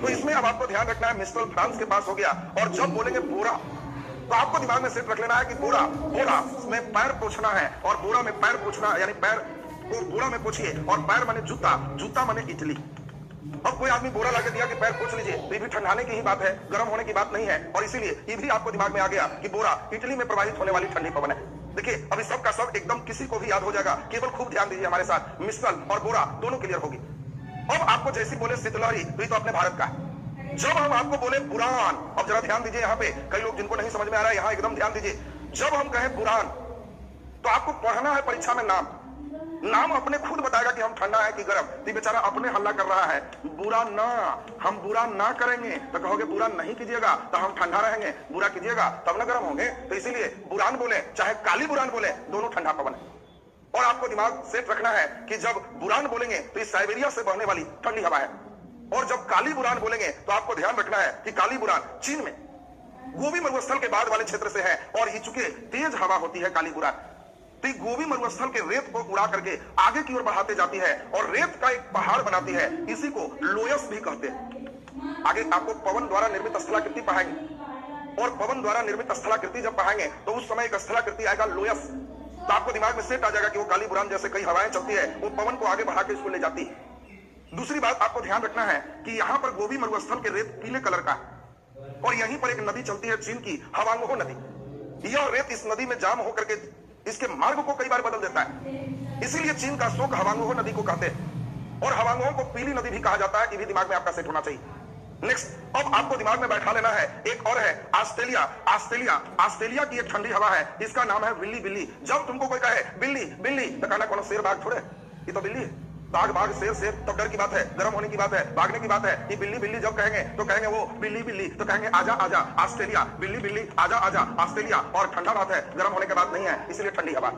तो इसमें अब आपको ध्यान रखना है, मिस्ट्रल फ्रांस के पास हो गया। और जब बोलेंगे बोरा तो आपको दिमाग में सेट रख लेना है कि बोरा, बोरा में पैर पोछना है, और बोरा में पैर पोछना यानी पैर को बोरा में पोछिए, और पैर माने जूता, जूता माने इटली। अब कोई आदमी बोरा लाके दिया कि पैर पोछ लीजिए, तो ये भी ठंडाने की ही बात है, गर्म होने की बात नहीं है, और इसीलिए ये भी आपको दिमाग में आ गया कि बोरा इटली में प्रवाहित होने वाली ठंडी पवन है। देखिए अभी सबका सब एकदम किसी को भी याद हो जाएगा, केवल खूब ध्यान दीजिए हमारे साथ, मिस्ट्रल और बोरा दोनों क्लियर होगी। अब आपको जैसी बोले शीतलहरी, तो ये तो अपने भारत का है। जब हम आपको बोले पुराण, अब जरा ध्यान दीजिए, यहाँ पे कई लोग जिनको नहीं समझ में आ रहा है, यहाँ एकदम ध्यान दीजिए। जब हम कहें पुराण तो आपको पढ़ना है परीक्षा में नाम, नाम अपने खुद बताएगा कि हम ठंडा है कि गर्म। तो बेचारा अपने हल्ला कर रहा है, बुरा ना, हम बुरा ना करेंगे, तो कहोगे बुरा नहीं कीजिएगा तो हम ठंडा रहेंगे, बुरा कीजिएगा तब ना गर्म होंगे। तो इसीलिए बुरान बोले चाहे काली बुरान बोले, दोनों ठंडा पवन है। और आपको दिमाग सेट रखना है कि जब बुरान बोलेंगे तो इस साइबेरिया से बहने वाली ठंडी हवा है, और जब काली बुरान बोलेंगे तो आपको ध्यान रखना है कि काली बुरान चीन में गोबी मरुस्थल के बाद वाले क्षेत्र से है, और ये चूंकि तेज हवा होती है काली बुरान, तो गोबी मरुस्थल के रेत को उड़ा करके आगे की ओर बढ़ाते जाती है, और रेत का एक पहाड़ बनाती है, इसी को लोयस भी कहते हैं। आगे आपको पवन द्वारा निर्मित स्थलाकृति पढ़ाएंगे, और पवन द्वारा निर्मित स्थलाकृति जब पढ़ाएंगे तो उस समय एक स्थलाकृति आएगा लोयस। तो आपको दिमाग में सेट आ जाएगा कि वो काली बुरान जैसे कई हवाएं चलती है, वो पवन को आगे बढ़ा के इसको ले जाती है। दूसरी बात आपको ध्यान रखना है कि यहाँ पर गोबी मरुस्थल के रेत पीले कलर का है, और यहीं पर एक नदी चलती है चीन की, हवांगहो नदी। यह रेत इस नदी में जाम होकर के इसके मार्ग को कई बार बदल देता है, इसीलिए चीन का शोक हवांगहो नदी को कहते हैं, और हवांगहो को पीली नदी भी कहा जाता है। ये भी दिमाग में आपका सेट होना चाहिए। नेक्स्ट, अब आपको दिमाग में बैठा लेना है, एक और है ऑस्ट्रेलिया। ऑस्ट्रेलिया, ऑस्ट्रेलिया की एक ठंडी हवा है, इसका नाम है बिल्ली। बिल्ली, जब तुमको कोई कहे बिल्ली बिल्ली तो कहना कौन शेर बाघ थोड़े, ये तो बिल्ली है। बाघ बाघ शेर शेर तब डर की बात है, गर्म होने की बात है, भागने की बात है। ये बिल्ली बिल्ली जब कहेंगे तो कहेंगे वो बिल्ली बिल्ली, तो कहेंगे आजा आजा ऑस्ट्रेलिया, बिल्ली बिल्ली आजा आजा ऑस्ट्रेलिया। और ठंडा बात है, गर्म होने की बात नहीं है, इसलिए ठंडी हवा।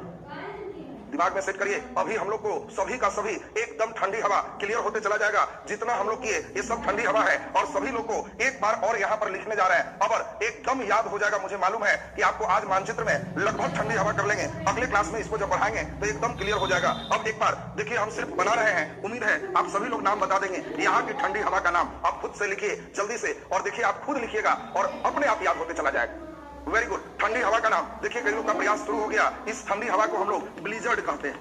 दिमाग में सेट करिए, अभी हम लोग को सभी का सभी एकदम ठंडी हवा क्लियर होते चला जाएगा। जितना हम लोग किए ये सब ठंडी हवा है, और सभी लोग को एक बार और यहाँ पर लिखने जा रहे हैं, अब एकदम याद हो जाएगा। मुझे मालूम है कि आपको आज मानचित्र में लगभग ठंडी हवा कर लेंगे, अगले क्लास में इसको जब पढ़ाएंगे तो एकदम क्लियर हो जाएगा। अब एक बार देखिए, हम सिर्फ बना रहे हैं, उम्मीद है आप सभी लोग नाम बता देंगे। यहाँ की ठंडी हवा का नाम आप खुद से लिखिए जल्दी से, और देखिए आप खुद लिखिएगा और अपने आप याद होते चला जाएगा। Very good. ठंडी हवा का नाम देखिए, कई लोग का प्रयास शुरू हो गया। इस ठंडी हवा को हम लोग ब्लिजर्ड कहते हैं,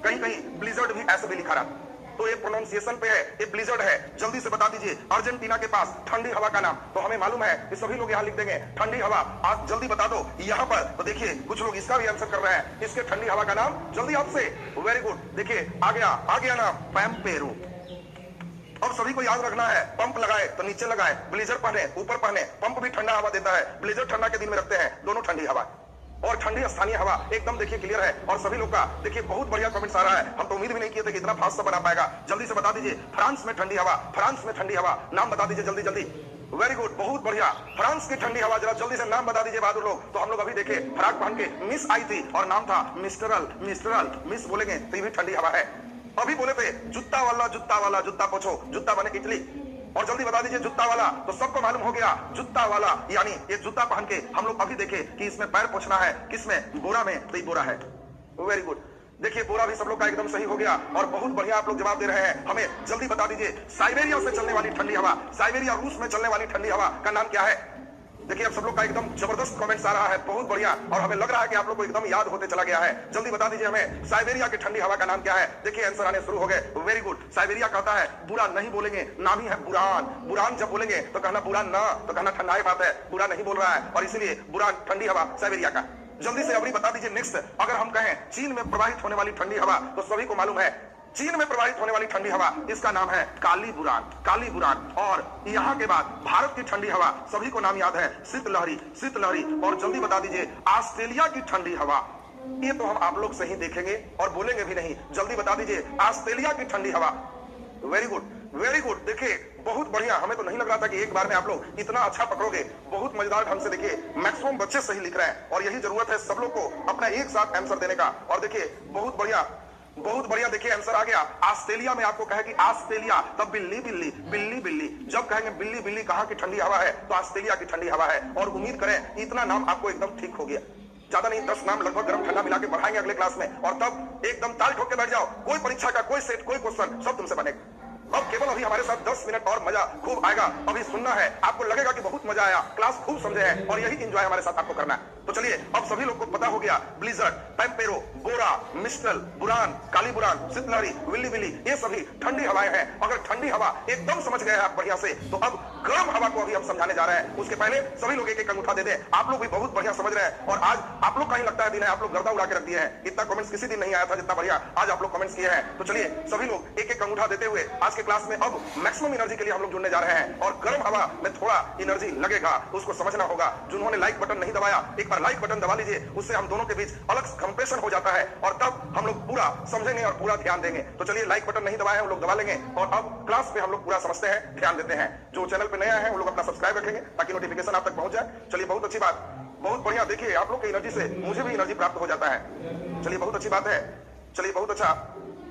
कहीं कहीं ब्लिजर्ड भी ऐसे भी लिखा रहा, तो ये प्रोनाउंसिएशन पे है, ये ब्लिजर्ड है। जल्दी से बता दीजिए अर्जेंटीना के पास ठंडी हवा का नाम, तो हमें मालूम है कि सभी लोग यहाँ लिख देंगे ठंडी हवा। आप जल्दी बता दो यहाँ पर, तो देखिए कुछ लोग इसका भी आंसर कर रहे हैं, इसके ठंडी हवा का नाम जल्दी आपसे। वेरी गुड, देखिए आ गया नाम पैम्पेरो। अब सभी को याद रखना है, पंप लगाए तो नीचे लगाए, ब्लेजर पहने ऊपर पहने, पंप भी ठंडा हवा देता है, ब्लेजर ठंडा के दिन में रखते हैं, दोनों ठंडी हवा। और ठंडी स्थानीय हवा एकदम देखिए क्लियर है, और सभी लोग का देखिए बहुत बढ़िया कमेंट्स आ रहा है। हम तो उम्मीद भी नहीं किए थे कि इतना फास्ट बना पाएगा। जल्दी से बता दीजिए फ्रांस में ठंडी हवा, फ्रांस में ठंडी हवा, नाम बता दीजिए जल्दी जल्दी। वेरी गुड, बहुत बढ़िया। फ्रांस की ठंडी हवा, जरा जल्दी से नाम बता दीजिए बहादुर लोग। तो हम लोग अभी देखे फ्राक पहन के मिस आई थी और नाम था मिस्टरल। मिस्टरल मिस बोलेंगे तो ये भी ठंडी हवा है। अभी बोले थे जूता वाला जूता वाला, जूता पूछो, जूता बने इटली। और जल्दी बता दीजिए जूता वाला, तो सबको मालूम हो गया जूता वाला यानी ये जूता पहन के हम लोग अभी देखे कि इसमें पैर पोछना है, किसमें, बोरा में, तो ये बोरा है। वेरी गुड, देखिए बोरा भी सब लोग का एकदम सही हो गया और बहुत बढ़िया आप लोग जवाब दे रहे हैं। हमें जल्दी बता दीजिए साइबेरिया से चलने वाली ठंडी हवा, साइबेरिया रूस में चलने वाली ठंडी हवा का नाम क्या है? देखिए अब सब लोग का एकदम जबरदस्त कमेंट्स आ रहा है, बहुत बढ़िया। और हमें लग रहा है कि आप लोग को एकदम याद होते चला गया है। जल्दी बता दीजिए हमें साइबेरिया की ठंडी हवा का नाम क्या है? देखिए आंसर आने शुरू हो गए। वेरी गुड, साइबेरिया कहता है बुरा नहीं बोलेंगे, नाम ही है बुरान। बुरान जब बोलेंगे तो कहना बुरा ना, तो कहना ठंडा बात है, बुरा नहीं बोल रहा है और इसीलिए बुरान ठंडी हवा साइबेरिया का। जल्दी से अभी बता दीजिए नेक्स्ट, अगर हम कहें चीन में प्रवाहित होने वाली ठंडी हवा, तो सभी को मालूम है चीन में प्रवाहित होने वाली ठंडी हवा, इसका नाम है काली बुरान, काली बुरान। और यहाँ के बाद भारत की ठंडी हवा, सभी को नाम याद है शीतलहरी, शीतलहरी। और जल्दी बता दीजिए ऑस्ट्रेलिया की ठंडी हवा, ये तो हम आप लोग से ही देखेंगे और बोलेंगे भी नहीं। जल्दी बता दीजिए ऑस्ट्रेलिया की ठंडी हवा। Very good, very good. देखिए बहुत बढ़िया, हमें तो नहीं लग रहा था कि एक बार में आप लोग इतना अच्छा पकड़ोगे। बहुत मजेदार ढंग से देखिए मैक्सिमम बच्चे सही लिख रहे हैं और यही जरूरत है सब लोग को अपना एक साथ आंसर देने का। और देखिए बहुत बढ़िया, बहुत बढ़िया। देखिए आंसर आ गया ऑस्ट्रेलिया में। आपको कहे कि ऑस्ट्रेलिया, तब बिल्ली बिल्ली, बिल्ली बिल्ली। जब कहेंगे बिल्ली बिल्ली कहाँ की ठंडी हवा है, तो ऑस्ट्रेलिया की ठंडी हवा है। और उम्मीद करें इतना नाम आपको एकदम ठीक हो गया। ज्यादा नहीं, 10 नाम लगभग गर्म ठंडा मिला के बढ़ाएंगे अगले क्लास में और तब एकदम ताल ठोक के बैठ जाओ। कोई परीक्षा का कोई सेट, कोई क्वेश्चन सब तुमसे बनेगा। अब केवल अभी हमारे साथ 10 मिनट और मजा खूब आएगा। अभी सुनना है, आपको लगेगा कि बहुत मजा आया, क्लास खूब समझे हैं और यही एंजॉय हमारे साथ आपको करना है। तो चलिए अब सभी लोग को पता हो गया ब्लिजर्ड, पैम्पेरो, बोरा, मिस्टल, बुरान, काली बुरान, शीतलहरी, विल्ली विल्ली, ये सभी ठंडी हवाएं हैं। अगर ठंडी हवा एकदम समझ गए आप बढ़िया से, तो अब गर्म हवा को अभी हम समझाने जा रहे हैं। उसके पहले सभी लोग एक एक अंगूठा दे दें। आप लोग भी बहुत बढ़िया समझ रहे हैं और आज आप लोग का ही लगता है दिन है, आप लोग गर्दा उड़ा के रख दिए हैं। इतना कमेंट्स किसी दिन नहीं आया था जितना बढ़िया आज आप लोग कमेंट्स किए हैं। तो चलिए सभी लोग एक एक अंगूठा देते हुए आज के क्लास में अब मैक्सिमम एनर्जी के लिए हम लोग जुड़ने जा रहे हैं। और गर्म हवा में थोड़ा एनर्जी लगेगा, उसको समझना होगा। जिन्होंने लाइक बटन नहीं दबाया, एक बार लाइक बटन दबा लीजिए, उससे हम दोनों के बीच अलग कंप्रेशन हो जाता है और तब हम लोग पूरा समझेंगे और पूरा ध्यान देंगे। तो चलिए लाइक बटन नहीं दबाए हैं, हम लोग दबा लेंगे और अब क्लास पे हम लोग पूरा समझते हैं, ध्यान देते हैं। जो चैनल पे नया है वो लोग अपना सब्सक्राइब रखेंगे ताकि नोटिफिकेशन आप तक पहुंच जाए। चलिए बहुत अच्छी बात, बहुत बढ़िया। देखिए आप लोग की एनर्जी से मुझे भी एनर्जी प्राप्त हो जाता है। चलिए बहुत अच्छी बात है। चलिए बहुत अच्छा।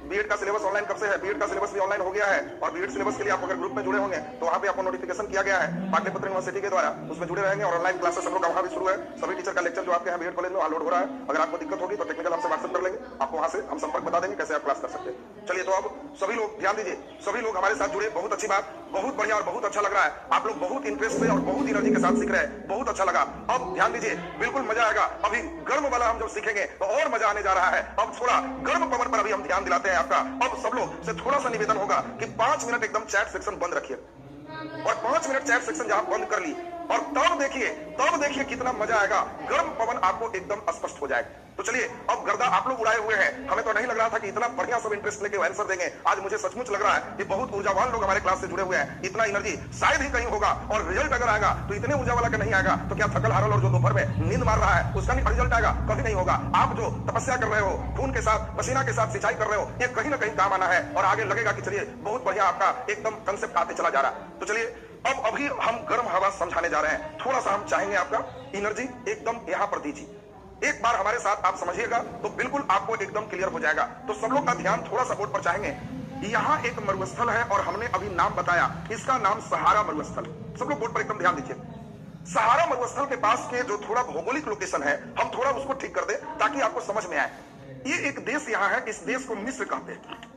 बीएड का सिलेबस ऑनलाइन कब से है? बीएड का सिलेबस भी ऑनलाइन हो गया है और बीएड सिलेबस के लिए आप अगर ग्रुप में जुड़े होंगे तो वहां पे आपको नोटिफिकेशन किया गया है पाटलिपुत्र यूनिवर्सिटी के द्वारा, उसमें जुड़े रहेंगे और ऑनलाइन क्लासेस हम लोग का वहां भी शुरू है। सभी टीचर का लेक्चर जो आपके यहाँ बीएड कॉलेज में लोड हो रहा है। अगर आपको दिक्कत होगी तो टेक्निकल हमसे व्हाट्सएप कर लेंगे, आपको वहां से हम संपर्क बता देंगे कैसे आप क्लास कर सकते हैं। चलिए तो अब सभी लोग ध्यान दीजिए, सभी लोग हमारे साथ जुड़े, बहुत अच्छी बात, बहुत बढ़िया और बहुत अच्छा लग रहा है। आप लोग बहुत इंटरेस्ट से और बहुत एनर्जी के साथ सीख रहे हैं, बहुत अच्छा लगा। अब ध्यान दीजिए, बिल्कुल मजा आएगा। अभी गर्म वाला हम जब सीखेंगे तो और मजा आने जा रहा है। अब थोड़ा गर्म पवन पर अभी हम ध्यान दिलाते हैं आपका। अब सब लोग से थोड़ा सा निवेदन होगा कि 5 मिनट एकदम चैट सेक्शन बंद रखिए और 5 मिनट चैट सेक्शन जहां बंद कर ली और तब देखिए कितना मजा आएगा। गर्म पवन आपको एकदम स्पष्ट हो जाएगा। तो चलिए अब गर्दा आप लोग उड़ाए हुए हैं। हमें तो नहीं लग रहा था कि इतना बढ़िया सब इंटरेस्ट लेके आंसर देंगे। आज मुझे सचमुच लग रहा है कि बहुत ऊर्जावान लोग हमारे क्लास से जुड़े हुए हैं। इतना एनर्जी शायद ही कहीं होगा और रिजल्ट अगर आएगा तो इतने ऊर्जा वाला का नहीं आएगा तो क्या थकल हारल और जो दोपहर में नींद मार रहा है उसका नहीं रिजल्ट आएगा? कभी नहीं होगा। आप जो तपस्या कर रहे हो, खून के साथ पसीना के साथ सिंचाई कर रहे हो, ये कहीं ना कहीं काम आना है और आगे लगेगा कि चलिए बहुत बढ़िया आपका एकदम कंसेप्ट आते चला जा रहा है। तो चलिए अब अभी हम गर्म हवा समझाने जा रहे हैं। थोड़ा सा हम चाहेंगे आपका एनर्जी एकदम यहां पर दीजिए। एक बार हमारे साथ आप समझिएगा तो बिल्कुल आपको एकदम क्लियर हो जाएगा। तो सब लोग का ध्यान थोड़ा सा बोर्ड पर चाहेंगे। यहाँ एक मरुस्थल है और हमने अभी नाम बताया, इसका नाम सहारा मरुस्थल। सब लोग बोर्ड पर एकदम ध्यान दीजिए। सहारा मरुस्थल के पास के जो थोड़ा भौगोलिक लोकेशन है, हम थोड़ा उसको ठीक कर दे ताकि आपको समझ में आए। ये एक देश यहाँ है, इस देश को मिस्र कहते हैं।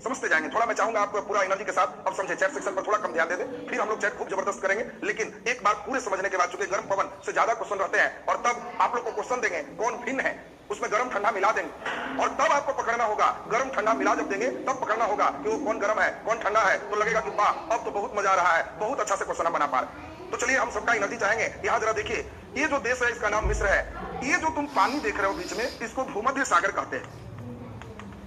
समझते जाएंगे। थोड़ा मैं चाहूंगा आपको पूरा एनर्जी के साथ अब समझे। चैट सेक्शन पर थोड़ा कम ध्यान दे दें, फिर हम लोग चैट खूब जबरदस्त करेंगे। लेकिन एक बार पूरे समझने के बाद, चूंकि गर्म पवन से ज्यादा क्वेश्चन रहते हैं और तब आप लोग को क्वेश्चन देंगे कौन भिन्न है, उसमें गर्म ठंडा मिला देंगे और तब आपको पकड़ना होगा। गर्म ठंडा मिला जब देंगे तब पकड़ना होगा कि वो कौन गर्म है कौन ठंडा है। तो लगेगा कि वाह अब तो बहुत मजा आ रहा है, बहुत अच्छा से क्वेश्चन बना पा रहे। तो चलिए हम सबका एनर्जी चाहेंगे। यहाँ जरा देखिए, ये जो देश है इसका नाम मिस्र है। ये जो तुम पानी देख रहे हो बीच में, इसको भूमध्य सागर कहते हैं।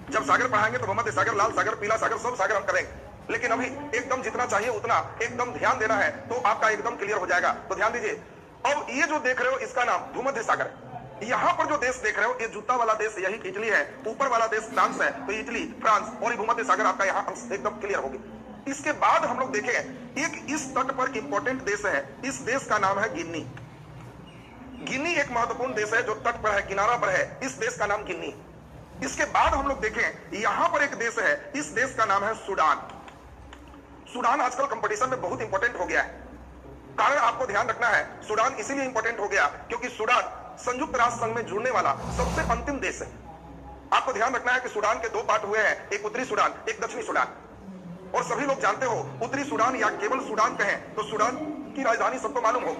जब सागर पढ़ाएंगे तो भूमध्य सागर, लाल सागर, पीला सागर, सब सागर हम करेंगे। लेकिन अभी एकदम जितना चाहिए उतना एकदम ध्यान देना है तो आपका एकदम क्लियर हो जाएगा। तो ध्यान दीजिए। अब ये जो देख रहे हो इसका नाम भूमध्य सागर। यहाँ पर जो देश देख रहे हो ये जूता वाला देश यही इटली है, ऊपर वाला देश फ्रांस है, तो इटली, फ्रांस और भूमध्य सागर आपका यहाँ एकदम क्लियर होगी। इसके बाद हम लोग देखें, एक इस तट पर इंपॉर्टेंट देश है, इस देश का नाम है गिनी। गिनी एक महत्वपूर्ण देश है जो तट पर है, किनारा पर है, इस देश का नाम गिनी। इसके बाद हम लोग देखें, यहां पर एक देश है, इस देश का नाम है सूडान। सूडान आजकल कंपटीशन में बहुत इंपॉर्टेंट हो गया है। कारण आपको ध्यान रखना है, सूडान इसीलिए इंपॉर्टेंट हो गया क्योंकि सूडान संयुक्त राष्ट्र संघ में जुड़ने वाला सबसे अंतिम देश है। आपको ध्यान रखना है कि सूडान के दो पार्ट हुए हैं, एक उत्तरी सूडान, एक दक्षिणी सूडान। और सभी लोग जानते हो, उत्तरी सूडान या केवल सूडान कहें तो सूडान की राजधानी सबको मालूम हो।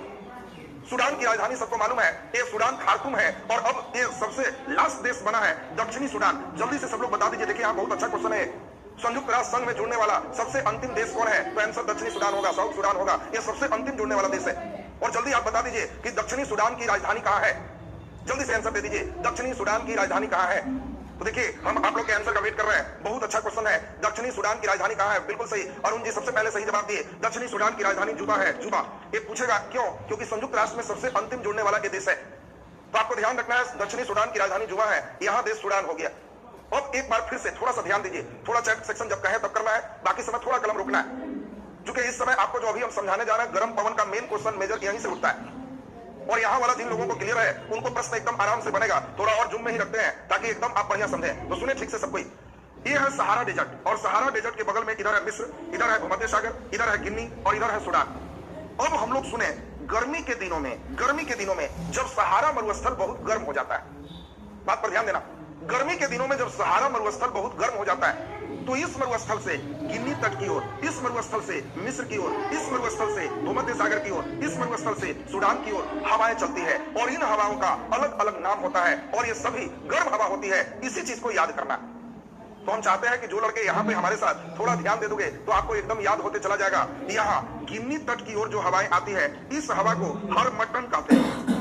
सूडान की राजधानी सबको मालूम है, ये सूडान खार्तूम है। और अब ये सबसे लास्ट देश बना है दक्षिणी सूडान। जल्दी से सब लोग बता दीजिए। देखिए, यहाँ बहुत अच्छा क्वेश्चन है, संयुक्त राष्ट्र संघ में जुड़ने वाला सबसे अंतिम देश कौन है? तो आंसर दक्षिणी सूडान होगा, साउथ सूडान होगा। ये सबसे अंतिम जुड़ने वाला देश है। और जल्दी आप बता दीजिए कि दक्षिणी सूडान की राजधानी कहां है? जल्दी से आंसर दे दीजिए, दक्षिणी सूडान की राजधानी कहां है? तो देखिए, हम आप लोग के आंसर का वेट कर रहे हैं। बहुत अच्छा क्वेश्चन है, दक्षिणी सूडान की राजधानी कहां है? बिल्कुल सही, अरुण जी सबसे पहले सही जवाब दिए। दक्षिणी सूडान की राजधानी जुबा है, जुबा। ये पूछेगा क्यों? क्योंकि संयुक्त राष्ट्र में सबसे अंतिम जुड़ने वाला ये देश है। तो आपको ध्यान रखना है, दक्षिणी सूडान की राजधानी जुबा है, यहां देश सूडान हो गया। अब एक बार फिर से थोड़ा सा ध्यान दीजिए, थोड़ा चैट सेक्शन जब कहे तब करना है, बाकी समय थोड़ा कलम रोकना है। क्योंकि इस समय आपको जो अभी हम समझाने जा रहे हैं, गर्म पवन का मेन क्वेश्चन मेजर यहीं से उठता है। और यहाँ वाला जिन लोगों को क्लियर है उनको प्रश्न एकदम आराम से बनेगा। थोड़ा और जूम में ही रखते हैं ताकि एकदम आप बढ़िया समझें। तो सुने ठीक से सब कोई। ये है सहारा डेजर्ट, और सहारा डेजर्ट के बगल में इधर है मिस्र, इधर है भूमध्य सागर, इधर है गिनी और इधर है सूडान। अब हम लोग सुने, गर्मी के दिनों में जब सहारा मरुस्थल बहुत गर्म हो जाता है, बात पर ध्यान देना, गर्मी के दिनों में जब सहारा मरुस्थल बहुत गर्म हो जाता है, तो इस मरुस्थल से गिनी तट की ओर, इस मरुस्थल से मिस्र की ओर, इस मरुस्थल से भूमध्य सागर की ओर, इस मरुस्थल से सूडान की ओर हवाएं चलती है। और इन हवाओं का अलग अलग नाम होता है और ये सभी गर्म हवा होती है। इसी चीज को याद करना। तो हम चाहते हैं कि जो लड़के यहाँ पे हमारे साथ थोड़ा ध्यान दे दोगे तो आपको एकदम याद होते चला जाएगा। यहाँ गिनी तट की ओर जो हवाएं आती है, इस हवा को हरमटन कहते हैं।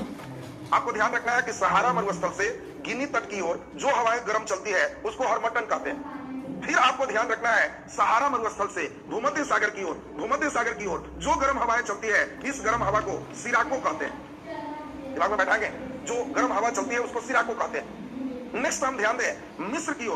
आपको ध्यान रखना है कि सहारा मरुस्थल से गिनी तट की ओर जो हवाएं गर्म चलती है उसको हरमटन कहते हैं। फिर आपको ध्यान रखना है, सहारा मरुस्थल से भूमध्य सागर की ओर जो गर्म हवाएं चलती है, इस गर्म हवा को सिराको कहते हैं। दिमाग में बैठाएंगे, जो गर्म हवा चलती है उसको सिराको कहते हैं। नेक्स्ट हम ध्यान दें, मिस्र की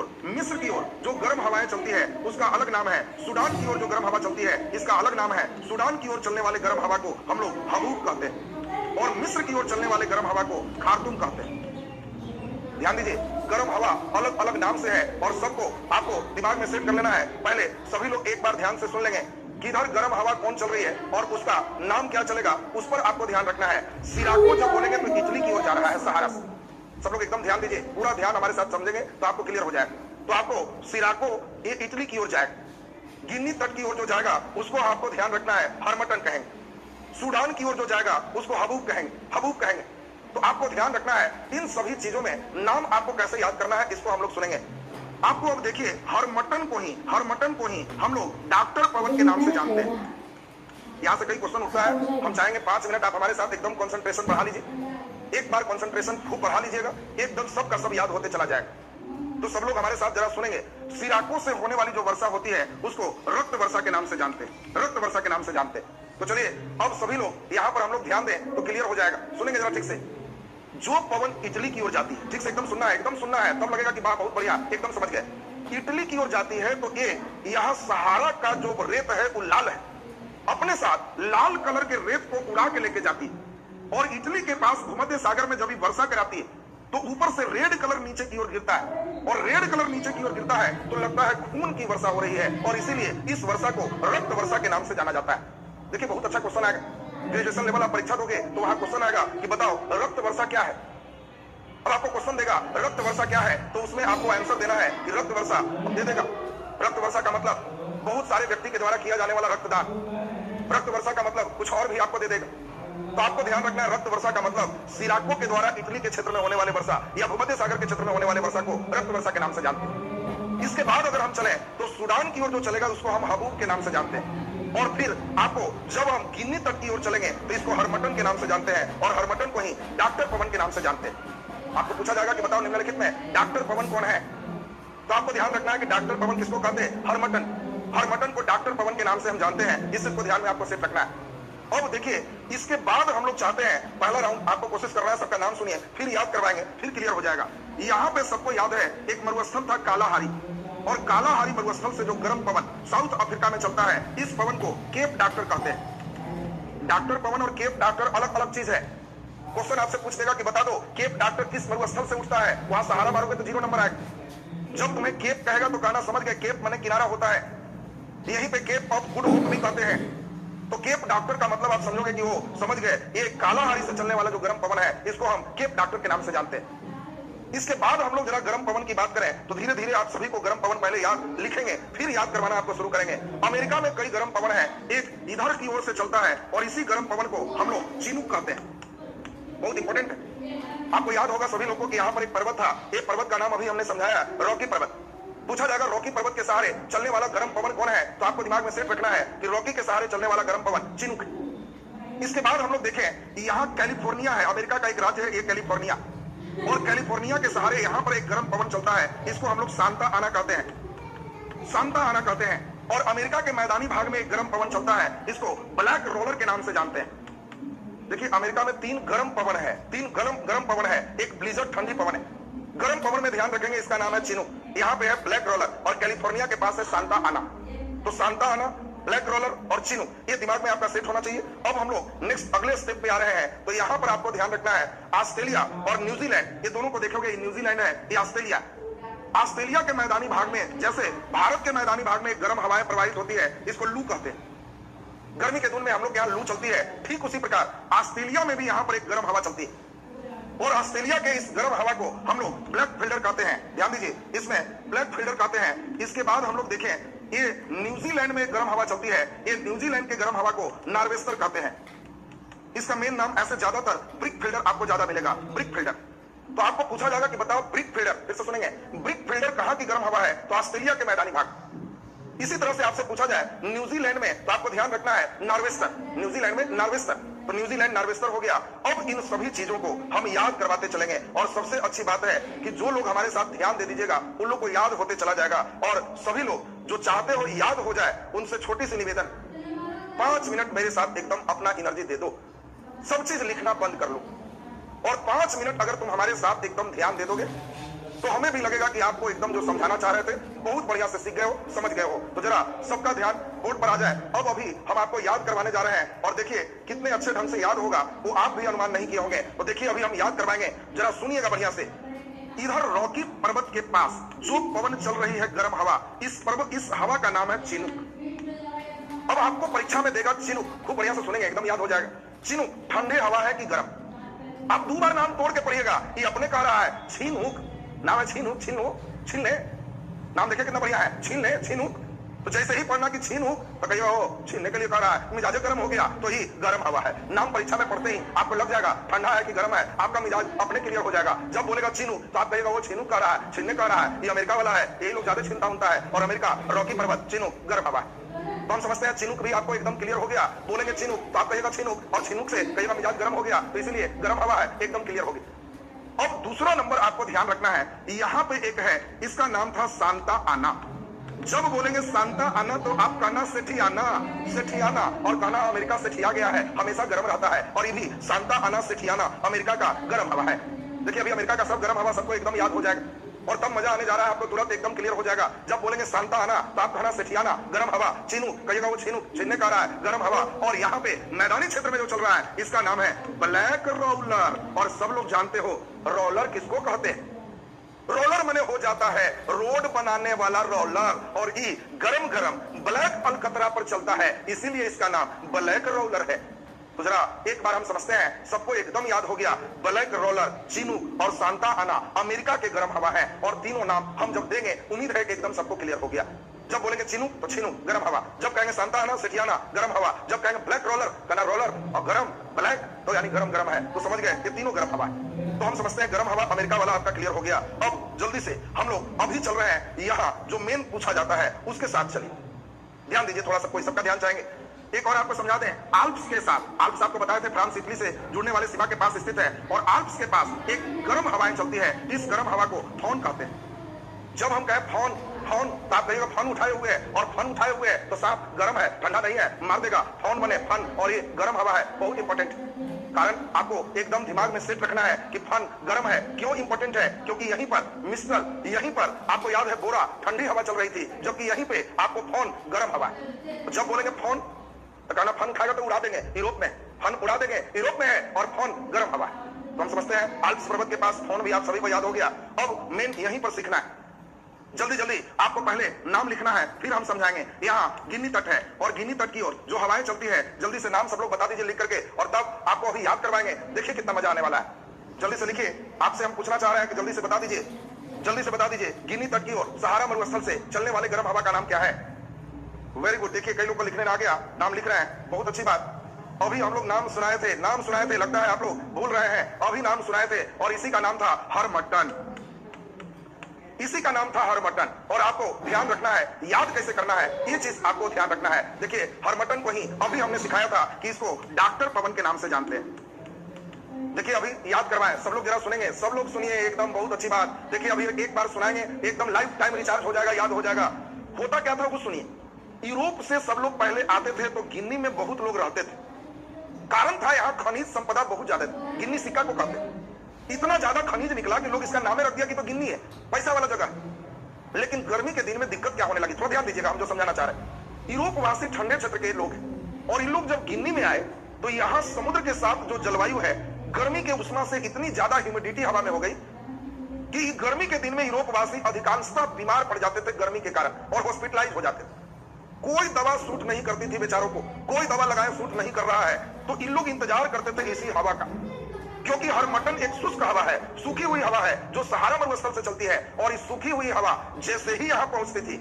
ओर जो गर्म हवाएं चलती है उसका अलग नाम है। सूडान की ओर जो गर्म हवा चलती है इसका अलग नाम है। सूडान की ओर चलने वाले गर्म हवा को हम लोग हबूब कहते हैं और मिस्र की ओर चलने वाले गर्म हवा को खार्तूम कहते हैं। ध्यान दीजिए, गर्म हवा अलग अलग नाम से है और सबको आपको दिमाग में सेट कर लेना है। पहले सभी लोग एक बार ध्यान से सुन लेंगे कि इधर गर्म हवा कौन चल रही है और उसका नाम क्या चलेगा, उस पर आपको ध्यान रखना है। सिराको जब बोलेंगे तो इटली की ओर जा रहा है, सहारा से। सब लोग एकदम ध्यान दीजिए, पूरा ध्यान हमारे साथ समझेंगे तो आपको क्लियर हो जाएगा। तो आपको सिराको ये इटली की ओर जाएगा। गिनी तट की ओर जो जाएगा उसको आपको ध्यान रखना है, हरमटन कहेंगे। सूडान की ओर जो जाएगा उसको हबूब कहेंगे। तो आपको ध्यान रखना है, इन सभी चीजों में नाम आपको कैसे याद करना है इसको हम लोग सुनेंगे। आपको अब देखिए, हरमटन को ही हम लोग डॉक्टर पवन के नाम से जानते हैं। यहाँ से कई क्वेश्चन उठता है, हम चाहेंगे 5 मिनट आप हमारे साथ एकदम कंसंट्रेशन बढ़ा लीजिए। एक बार कंसंट्रेशन खूब बढ़ा लीजिएगा, एकदम सबका सब याद होते चला जाएगा। तो सब लोग हमारे साथ जरा सुनेंगे। सिराको से होने वाली जो वर्षा होती है उसको रक्त वर्षा के नाम से जानते हैं। तो चलिए अब सभी लोग यहाँ पर हम लोग ध्यान दें तो क्लियर हो जाएगा। सुनेंगे जरा ठीक से। जो पवन इटली की ओर जाती है, ठीक से एकदम सुनना है, तब लगेगा कि वाह बहुत बढ़िया, एकदम समझ गए। इटली की ओर जाती है तो ये यहाँ सहारा का जो रेत है वो लाल है, अपने साथ लाल कलर के रेत को उड़ा के लेके जाती है। और इटली के पास भूमध्य सागर में जब भी वर्षा कराती है तो ऊपर से रेड कलर नीचे की ओर गिरता है, और रेड कलर नीचे की ओर गिरता है तो लगता है खून की वर्षा हो रही है, और इसीलिए इस वर्षा को रक्त वर्षा के नाम से जाना जाता है। देखिए, बहुत अच्छा क्वेश्चन आएगा। ग्रेजुएशन लेवल आप परीक्षा दोगे तो वहां क्वेश्चन आएगा कि बताओ रक्त वर्षा क्या है। अब आपको क्वेश्चन देगा रक्त वर्षा क्या है, तो उसमें आपको आंसर देना है कि रक्त वर्षा दे देगा। रक्त वर्षा का मतलब बहुत सारे व्यक्ति के द्वारा किया जाने वाला रक्तदान। रक्त वर्षा का मतलब कुछ और भी आपको दे देगा। तो आपको ध्यान रखना है, रक्त वर्षा का मतलब सिराको के द्वारा इटली के क्षेत्र में होने वाले वर्षा या भूमध्य सागर के क्षेत्र में होने वाले वर्षा को रक्त वर्षा के नाम से जानते हैं। इसके बाद अगर हम चले तो सूडान की ओर जो चलेगा उसको हम हबूब के नाम से जानते हैं। और फिर आपको जब हम गिनी तट की ओर चलेंगे तो इसको हरमटन के नाम से जानते हैं, और हरमटन को ही डॉक्टर पवन के नाम से जानते हैं। आपको पूछा जाएगा कि बताओ निम्नलिखित में डॉक्टर पवन कौन है, तो आपको ध्यान रखना है कि डॉक्टर पवन किसको कहते हैं? हरमटन को डॉक्टर पवन के नाम से हम जानते हैं। इसको ध्यान में आपको सेट रखना है। अब देखिए, इसके बाद हम लोग चाहते हैं, पहला राउंड आपको कोशिश कर रहा है, सबका नाम सुनिए, फिर याद करवाएंगे, फिर क्लियर हो जाएगा। यहाँ पे सबको याद है एक मरुस्थल था कालाहारी। और कालाहारी मरुस्थल से जो गर्म पवन साउथ अफ्रीका में चलता है, इस पवन को केप डॉक्टर कहते हैं। डॉक्टर पवन और केप डॉक्टर अलग अलग चीज है। क्वेश्चन आपसे पूछ देगा कि बता दो केप डॉक्टर किस मरुस्थल से उठता है, वहां सहारा मारोगे तो 0 नंबर आएगा। जब तुम्हें केप कहेगा तो कहना समझ गए, केप माने किनारा होता है, यहीं पे केप ऑफ गुड होप भी कहते हैं। तो केप डॉक्टर का मतलब आप समझोगे कि वो समझ गए, ये कालाहारी से चलने वाला जो गर्म पवन है, इसको हम केप डॉक्टर के नाम से जानते हैं। इसके बाद हम लोग जरा गर्म पवन की बात करें तो धीरे धीरे आप सभी को गर्म पवन पहले याद लिखेंगे, फिर याद करवाना आपको शुरू करेंगे। अमेरिका में कई गर्म पवन है, एक इधर की ओर से चलता है और इसी गर्म पवन को हम लोग चिनूक कहते हैं। बहुत इंपॉर्टेंट है, आपको याद होगा सभी लोगों को, यहाँ पर एक पर्वत था, एक पर्वत का नाम अभी हमने समझाया, रॉकी पर्वत। पूछा जाएगा रॉकी पर्वत के सहारे चलने वाला गर्म पवन कौन है, तो आपको दिमाग में सेट रखना है कि रॉकी के सहारे चलने वाला गर्म पवन चिनूक। इसके बाद हम लोग देखें, यहाँ कैलिफोर्निया है, अमेरिका का एक राज्य है ये कैलिफोर्निया, और कैलिफोर्निया के सहारे यहाँ पर एक गर्म पवन चलता है, इसको हम लोग सांता आना कहते हैं, सांता आना कहते हैं। और अमेरिका के मैदानी भाग में एक गर्म पवन चलता है, इसको ब्लैक रोलर के नाम से जानते हैं। देखिए अमेरिका में 3 गर्म पवन है, 3 गर्म पवन है, एक ब्लिजर्ड ठंडी पवन है। गर्म पवन में ध्यान रखेंगे, इसका नाम है चिनूक, यहाँ पे है ब्लैक रोलर, और कैलिफोर्निया के पास है सांता आना। तो सांता आना, ब्लैक रोलर और चिनूक, ये दिमाग में आपका सेट होना चाहिए। अब हम लोग नेक्स्ट अगले स्टेप पे आ रहे हैं, तो यहाँ पर आपको ध्यान रखना है ऑस्ट्रेलिया और न्यूजीलैंड, ये दोनों को देखोगे, न्यूजीलैंड है, ये ऑस्ट्रेलिया। ऑस्ट्रेलिया के मैदानी भाग में, जैसे भारत के मैदानी भाग में गर्म हवाएं प्रवाहित होती है, इसको लू कहते हैं। गर्मी के दिन में हम लोग यहाँ लू चलती है, ठीक उसी प्रकार ऑस्ट्रेलिया में भी यहाँ पर एक गर्म हवा चलती है, और ऑस्ट्रेलिया के इस गर्म हवा को हम लोग ब्लैक फिल्डर कहते हैं। ध्यान दीजिए, इसमें ब्लैक फिल्डर कहते हैं। इसके बाद हम लोग देखें, ये न्यूजीलैंड में गर्म हवा चलती है, ये न्यूजीलैंड के गर्म हवा को नॉर्वेस्टर कहते हैं। इसका मेन नाम ऐसे ज्यादातर ब्रिक फिल्डर आपको ज्यादा मिलेगा, ब्रिक फिल्डर। तो आपको पूछा जाएगा कि बताओ ब्रिक फिल्डर, फिर से सुनेंगे, ब्रिक फिल्डर कहां की गर्म हवा है, तो ऑस्ट्रेलिया के मैदानी भाग। इसी तरह से आपसे पूछा जाए न्यूजीलैंड में, तो आपको ध्यान रखना है नॉर्वेस्टर, न्यूजीलैंड में नॉर्वेस्टर, तो न्यूजीलैंड नॉर्वेस्टर हो गया। अब इन सभी चीजों को हम याद करवाते चलेंगे, और सबसे अच्छी बात है कि जो लोग हमारे साथ ध्यान दे दीजिएगा उन लोग को याद होते चला जाएगा, और सभी लोग जो चाहते हो याद हो जाए, उनसे छोटी सी निवेदन, 5 मिनट मेरे साथ एकदम अपना एनर्जी दे दो, सब चीज लिखना बंद कर लो, और 5 मिनट अगर तुम हमारे साथ एकदम ध्यान दे दोगे तो हमें भी लगेगा कि आपको एकदम जो समझाना चाह रहे थे बहुत बढ़िया से सीख गए हो, समझ गए हो। तो जरा सबका ध्यान बोर्ड पर आ जाए। अब अभी हम आपको याद करवाने जा रहे हैं, और देखिए कितने अच्छे ढंग से याद होगा वो आप भी अनुमान नहीं किए होंगे। तो देखिए अभी हम याद करवाएंगे, जरा सुनिएगा बढ़िया से। इधर रॉकी पर्वत के पास जो पवन चल रही है गर्म हवा, इस हवा का नाम है चिनूक। अब आपको परीक्षा में देगा चिनूक, खूब बढ़िया से सुनेंगे, एकदम याद हो जाएगा। चिनूक ठंडे हवा है कि गर्म, आप 2 बार नाम तोड़ के पढ़िएगा, ये अपने कह रहा है चिनूक, नाम है छीनूक, छीन ले, नाम देखिए कितना बढ़िया है, छीन ले, छीनूक। तो जैसे ही पढ़ना कि छीनूक तो कहिए ओ छीनने के लिए कह रहा है, मिजाज गर्म हो गया, तो ही गर्म हवा है। नाम परीक्षा में पढ़ते ही आपको लग जाएगा ठंडा है कि गर्म है, आपका मिजाज अपने क्लियर हो जाएगा। जब बोलेगा छीनूक तो आप कहिएगा वो छीनूक कह रहा है, छीनने कह रहा है, ये अमेरिका वाला है, यही लोग ज्यादा छीनता होता है, और अमेरिका रॉकी पर्वत, चिनूक गर्म हवा है। तो हम समझते हैं चिनूक भी आपको एकदम क्लियर हो गया। बोलेंगे चिनूक तो आप कहिएगा चिनूक, और चिनूक से कहिएगा मिजाज गर्म हो गया, तो इसलिए गर्म हवा है, एकदम क्लियर होगी। अब दूसरा नंबर आपको ध्यान रखना है, यहाँ पे एक है, इसका नाम था सांता आना। जब बोलेंगे सांता आना तो आप कहना सेठियाना, सेठियाना, और कहना अमेरिका से ठिया गया है, हमेशा गर्म रहता है, और ये भी सांता आना सेठियाना अमेरिका का गर्म हवा है। देखिए अभी अमेरिका का सब गर्म हवा सबको एकदम याद हो जाएगा, और तब मजा आने जा रहा है, आपको तुरंत एकदम क्लियर हो जाएगा। जब बोलेंगे सांता आना तो आप कहना सेठियाना गर्म हवा, चीनू कहिएगा वो चीनू, छीनने का रहा है गर्म हवा। और यहाँ पे मैदानी क्षेत्र में जो चल रहा है इसका नाम है ब्लैक रोलर, और सब लोग जानते हो रोलर किसको कहते हैं, रोलर मने हो जाता है रोड बनाने वाला रोलर, और ये गरम गरम ब्लैक अलकतरा पर चलता है, इसीलिए इसका नाम ब्लैक रोलर है। तो जरा एक बार हम समझते हैं, सबको एकदम याद हो गया, ब्लैक रोलर, चिनूक और सांता आना अमेरिका के गर्म हवा है, और तीनों नाम हम जब देंगे उम्मीद है कि एकदम सबको क्लियर हो गया। जब बोलेंगे चिनूक तो चिनूक गर्म हवा, जब कहेंगे सांता आना सेठियाना गर्म हवा, जब कहेंगे ब्लैक रोलर कहना रोलर, और गरम ब्लैक तो यानी गरम गरम है, तो समझ गए ये तीनों गर्म हवा है। तो हम समझते हैं गर्म हवा अमेरिका वाला आपका क्लियर हो गया। अब जल्दी से हम लोग अभी चल रहे हैं यहाँ जो मेन पूछा जाता है उसके साथ चलिए, ध्यान दीजिए थोड़ा सा, कोई सबका ध्यान चाहेंगे। एक और आपको समझा दें, आल्प्स के साथ, आल्प्स आपको बताए थे फ्रांस इटली से जुड़ने वाले सीमा के पास स्थित है, और आल्प्स के पास एक गर्म हवाएं चलती है, इस गर्म हवा को फौन कहते हैं। जब हम कहें फौन, फौन तो आप कहिएगा फन उठाए हुए है, और फन उठाए हुए है तो साफ गर्म है, ठंडा नहीं है, मार देगा, फौन बने फन, और ये गर्म हवा है, बहुत इंपॉर्टेंट। कारण आपको एकदम दिमाग में सेट रखना है कि फन गर्म है। क्यों इंपॉर्टेंट है? क्योंकि यहीं पर मिस्टर, यहीं पर आपको याद है बोरा ठंडी हवा चल रही थी, जबकि यहीं पे आपको फोन गर्म हवा। जब बोलेंगे फोन तो कहना फन खाएगा तो उड़ा देंगे यूरोप में, फन उड़ा देंगे यूरोप में है और फोन गर्म हवा। तो हम समझते हैं आल्प्स पर्वत के पास फोन भी आप सभी को याद हो गया। अब मेन यहीं पर सीखना है। जल्दी जल्दी आपको पहले नाम लिखना है, फिर हम समझाएंगे। यहाँ गिनी तट है और गिनी तट की ओर जो हवाएं चलती है, जल्दी से नाम सब लोग बता दीजिए लिख करके, और तब आपको अभी याद करवाएंगे। देखिए कितना मजा आने वाला है। जल्दी से लिखिए। आपसे हम पूछना चाह रहे हैं कि जल्दी से बता दीजिए, जल्दी से बता दीजिए। गिनी तट की ओर सहारा मरुस्थल से चलने वाले गर्म हवा का नाम क्या है? Very good. देखिए कई लोग को लिखने आ गया, नाम लिख रहे हैं, बहुत अच्छी बात। अभी हम लोग नाम सुनाए थे, लगता है आप लोग भूल रहे हैं। अभी नाम सुनाए थे और इसी का नाम था हरमट्टन, इसी का नाम था हरमट्टन। और आपको ध्यान रखना है, याद कैसे करना है, ये चीज आपको ध्यान रखना है। देखिए हरमट्टन को ही अभी हमने सिखाया था कि इसको डॉक्टर पवन के नाम से जानते हैं। देखिए अभी याद करवाएं, सब लोग जरा सुनेंगे, सब लोग सुनिए, एकदम बहुत अच्छी बात। देखिए अभी एक बार सुनाएंगे, एकदम लाइफ टाइम रिचार्ज हो जाएगा, याद हो जाएगा। होता क्या था वो सुनिए। यूरोप से सब लोग पहले आते थे तो गिन्नी में बहुत लोग रहते थे। कारण था यहाँ खनिज संपदा बहुत ज्यादा थी। गिन्नी सिक्का को कहते, इतना ज्यादा खनिज निकला कि लोग इसका नाम रख दिया कि तो गिन्नी है, पैसा वाला जगह। लेकिन गर्मी के दिन में दिक्कत क्या होने लगी, थोड़ा ध्यान दीजिएगा, हम जो समझाना चाह रहे हैं। यूरोपवासी ठंडे क्षेत्र के लोग हैं और इन लोग जब गिन्नी में आए तो यहाँ समुद्र के साथ जो जलवायु है, गर्मी के उष्मा से इतनी ज्यादा ह्यूमिडिटी हवा में हो गई कि गर्मी के दिन में यूरोपवासी अधिकांशतः बीमार पड़ जाते थे गर्मी के कारण और हॉस्पिटलाइज हो जाते थे। कोई दवा सूट नहीं करती थी बेचारों को, कोई दवा लगाए सूट नहीं कर रहा है। तो इन लोग इंतजार करते थे इसी हवा का, क्योंकि हरमट्टन एक शुष्क हवा है, सूखी हुई हवा है जो सहारा मरुस्थल से चलती है। और इस सूखी हुई हवा जैसे ही यहाँ पहुंचती थी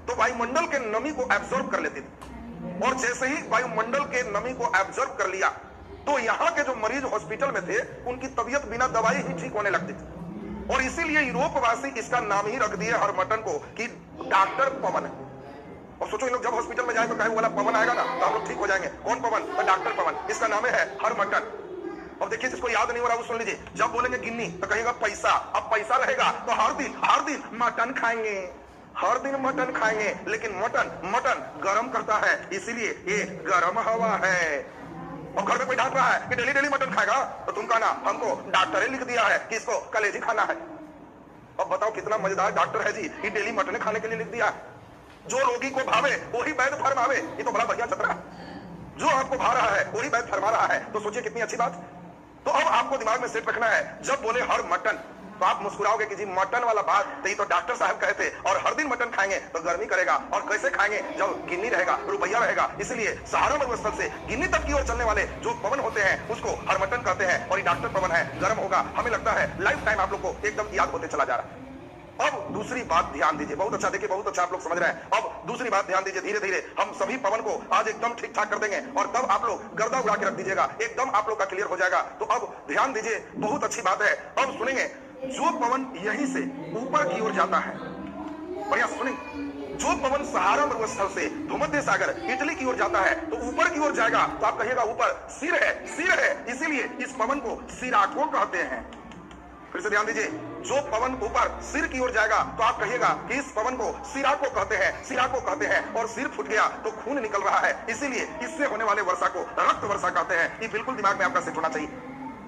तो वायुमंडल के नमी को एब्जॉर्ब कर लेती थी, और जैसे ही वायुमंडल के नमी को एब्जॉर्ब कर लिया तो यहाँ के जो मरीज हॉस्पिटल में थे उनकी तबीयत बिना दवाई ही ठीक होने लगती थी। और इसीलिए यूरोपवासी इसका नाम ही रख दिए हरमट्टन को कि डॉक्टर पवन है। और सोचो इन लोग जब हॉस्पिटल में जाए तो कहे वाला पवन आएगा ना तो हम लोग ठीक हो जाएंगे। कौन पवन? तो डॉक्टर पवन, इसका नाम है हरमट्टन। अब देखिए जिसको याद नहीं हो रहा वो सुन लीजिए। जब बोलेंगे गिन्नी तो कहेगा पैसा। अब पैसा रहेगा तो हर दिन मटन खाएंगे, हर दिन मटन खाएंगे। लेकिन मटन गर्म करता है, इसीलिए ये गर्म हवा है। और घर में कोई डांट रहा है कि डेली मटन खाएगा तो तुम कहना हमको डॉक्टर लिख दिया है कि इसको कलेजी खाना है। अब बताओ कितना मजेदार डॉक्टर है जी, ये डेली मटन खाने के लिए लिख दिया है। जो रोगी को भावे वही वैद्य फरमावे, ये तो बड़ा बढ़िया चतरा। जो आपको भा रहा है वही वैद्य फरमा रहा है, तो सोचिए कितनी अच्छी बात। तो अब आपको दिमाग में सेट रखना है, जब बोले हर मटन तो आप मुस्कुराओगे कि जी मटन वाला बात तो ये तो डॉक्टर साहब कहे थे। और हर दिन मटन खाएंगे तो गर्मी करेगा, और कैसे खाएंगे जब गिन्नी रहेगा, रुपया रहेगा। इसलिए सहारा मरुस्थल से गिन्नी तक की ओर चलने वाले जो पवन होते हैं उसको हर मटन कहते हैं। और ये डॉक्टर पवन है, गर्म होगा। हमें लगता है लाइफ टाइम आप लोग को एकदम याद होते चला जा रहा है। अब दूसरी बात ध्यान दीजिए, बहुत अच्छा, देखिए बहुत अच्छा आप लोग समझ रहे हैं। अब दूसरी बात ध्यान दीजिए, धीरे धीरे हम सभी पवन को आज एकदम ठीक ठाक कर देंगे और तब आप लोग गर्दा उड़ा के रख दीजिएगा, एकदम आप लोग का क्लियर हो जाएगा। तो अब ध्यान दीजिए, बहुत अच्छी बात है। अब सुनेंगे, जो पवन यहीं से ऊपर की ओर जाता है, बढ़िया सुनेंगे, जो पवन सहारा मरुस्थल से भूमध्य सागर इटली की ओर जाता है तो ऊपर की ओर जाएगा तो आप कहिएगा ऊपर सिर है, इसीलिए इस पवन को सिराको कहते हैं। फिर से ध्यान दीजिए, जो पवन ऊपर सिर की ओर जाएगा तो आप कहिएगा कि इस पवन को सिराको कहते हैं। और सिर फूट गया तो खून निकल रहा है, इसीलिए इससे होने वाले वर्षा को रक्त वर्षा कहते हैं। ये बिल्कुल दिमाग में आपका सेट होना चाहिए।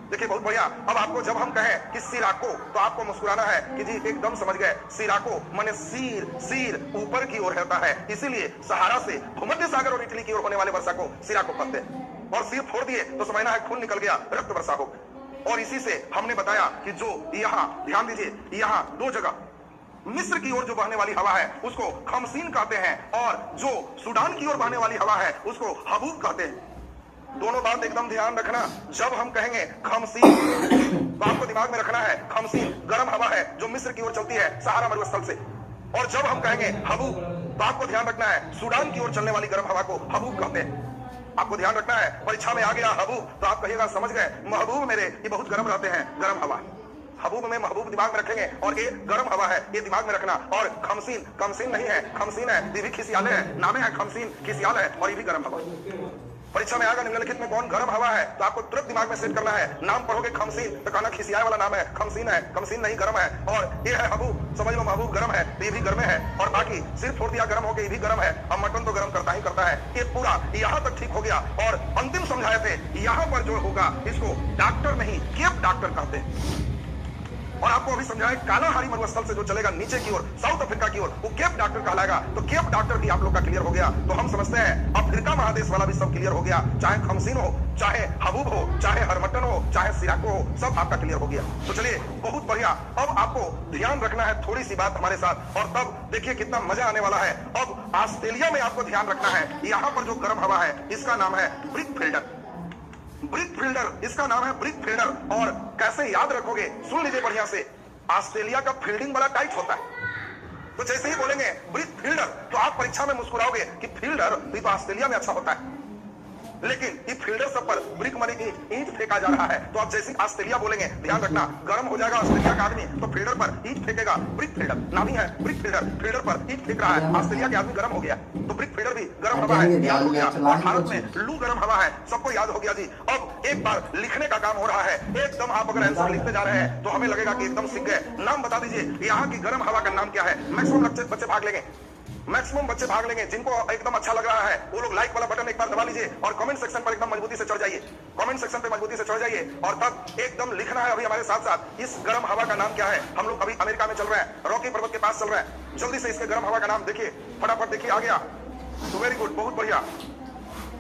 देखिए बहुत बढ़िया। अब आपको जब हम कहें कि सिराको तो आपको मुस्कुराना है कि जी एकदम समझ गए। सिराको माने सिर ऊपर की ओर होता है, इसीलिए सहारा से भूमध्य सागर और इटली की ओर होने वाले वर्षा को सिराको कहते हैं। और सिर फोड़ दिए तो समझना है खून निकल गया, रक्त वर्षा हो। और इसी से हमने बताया कि जो यहाँ ध्यान दीजिए, यहाँ दो जगह मिस्र की ओर जो बहने वाली हवा है उसको खमसीन कहते हैं, और जो सूडान की ओर बहने वाली हवा है उसको हबूब कहते हैं। दोनों बात एकदम ध्यान रखना। जब हम कहेंगे खमसीन तो आपको दिमाग में रखना है खमसीन गर्म हवा है जो मिस्र की ओर चलती है सहारा मरुस्थल से। और जब हम कहेंगे हबूब तो आपको ध्यान रखना है सूडान की ओर चलने वाली गर्म हवा को हबूब कहते हैं। आपको ध्यान रखना है, परीक्षा में आ गया हबूब तो आप कहिएगा समझ गए महबूब मेरे ये बहुत गर्म रहते हैं, गर्म हवा। हबूब में महबूब दिमाग में रखेंगे और ये गर्म हवा है, ये दिमाग में रखना। और खमसीन नहीं है, खमसीन है, ये भी खिसियाले है, नामे है खमसीन, खिसियाल है, और ये भी गर्म हवा। परीक्षा में आएगा निम्नलिखित में कौन गर्म हवा है, तो आपको तुरंत दिमाग में सेट करना है। नाम पढ़ोगे खमसीन तो कहना खिसियाए वाला नाम है, खमसीन है, खमसीन नहीं गर्म है। और ये है महबूब, समझ लो महबूब गर्म है तो ये भी गर्म है। और बाकी सिर्फ छोड़ दिया गर्म हो गया, ये भी गर्म है। अब मटन तो गर्म करता ही करता है। ये पूरा यहाँ तक ठीक हो गया। और अंतिम समझाए थे यहाँ पर जो होगा इसको डॉक्टर नहीं केप डॉक्टर कहते हैं। और आपको अभी समझाएं कालाहारी मरुस्थल से जो चलेगा नीचे की ओर साउथ अफ्रीका की ओर वो केप डॉक्टर कहलाएगा। तो केप डॉक्टर भी आप लोग का क्लियर हो गया। तो हम समझते हैं अफ्रीका महादेश वाला भी सब क्लियर हो गया। चाहे खमसीन हो, चाहे हबूब हो, चाहे हरमटन हो, चाहे सिराको हो, सब आपका क्लियर हो गया। तो चलिए बहुत बढ़िया। अब आपको ध्यान रखना है थोड़ी सी बात हमारे साथ, और तब देखिए कितना मजा आने वाला है। अब ऑस्ट्रेलिया में आपको ध्यान रखना है, यहाँ पर जो गर्म हवा है इसका नाम है ब्रिक फिल्डर। ब्रिक फिल्डर, इसका नाम है ब्रिक फिल्डर। और कैसे याद रखोगे सुन लीजिए बढ़िया से। ऑस्ट्रेलिया का फील्डिंग बड़ा टाइट होता है, तो जैसे ही बोलेंगे ब्रिक फिल्डर तो आप परीक्षा में मुस्कुराओगे कि फील्डर भी तो ऑस्ट्रेलिया में अच्छा होता है, लेकिन ये फील्डर सब पर ब्रिक माने ईंट फेंका जा रहा है। तो आप जैसे ऑस्ट्रेलिया बोलेंगे ध्यान रखना, गर्म हो जाएगा ऑस्ट्रेलिया का आदमी तो फील्डर पर ईंट फेंकेगा। ब्रिक फिल्डर नाम ही है ब्रिक फिल्डर, फील्डर पर ईंट फेंक रहा है। ऑस्ट्रेलिया के आदमी गर्म हो गया तो ब्रिक फिल्डर भी गर्म हवा है, याद हो गया। और भारत में लू गर्म हवा है, सबको याद हो गया जी। अब एक बार लिखने का काम हो रहा है। एकदम आप अगर आंसर लिखते जा रहे हैं तो हमें लगेगा कि एकदम सीख गए। नाम बता दीजिए यहाँ की गर्म हवा का नाम क्या है। मैक्सिमम बच्चे भाग लेंगे, मैक्सिमम बच्चे भाग लेंगे। जिनको एकदम अच्छा लग रहा है वो लोग लाइक वाला बटन एक बार दबा लीजिए और कमेंट सेक्शन पर एकदम मजबूती से चढ़ जाइए। कमेंट सेक्शन पे मजबूती से चढ़ जाइए और तब एकदम लिखना है अभी हमारे साथ साथ इस गर्म हवा का नाम क्या है। हम लोग अभी अमेरिका में चल रहे हैं, रॉकी पर्वत के पास चल रहे हैं। जल्दी से इसके गर्म हवा का नाम देखिए, फटाफट देखिए आ गया। तो वेरी गुड, बहुत बढ़िया,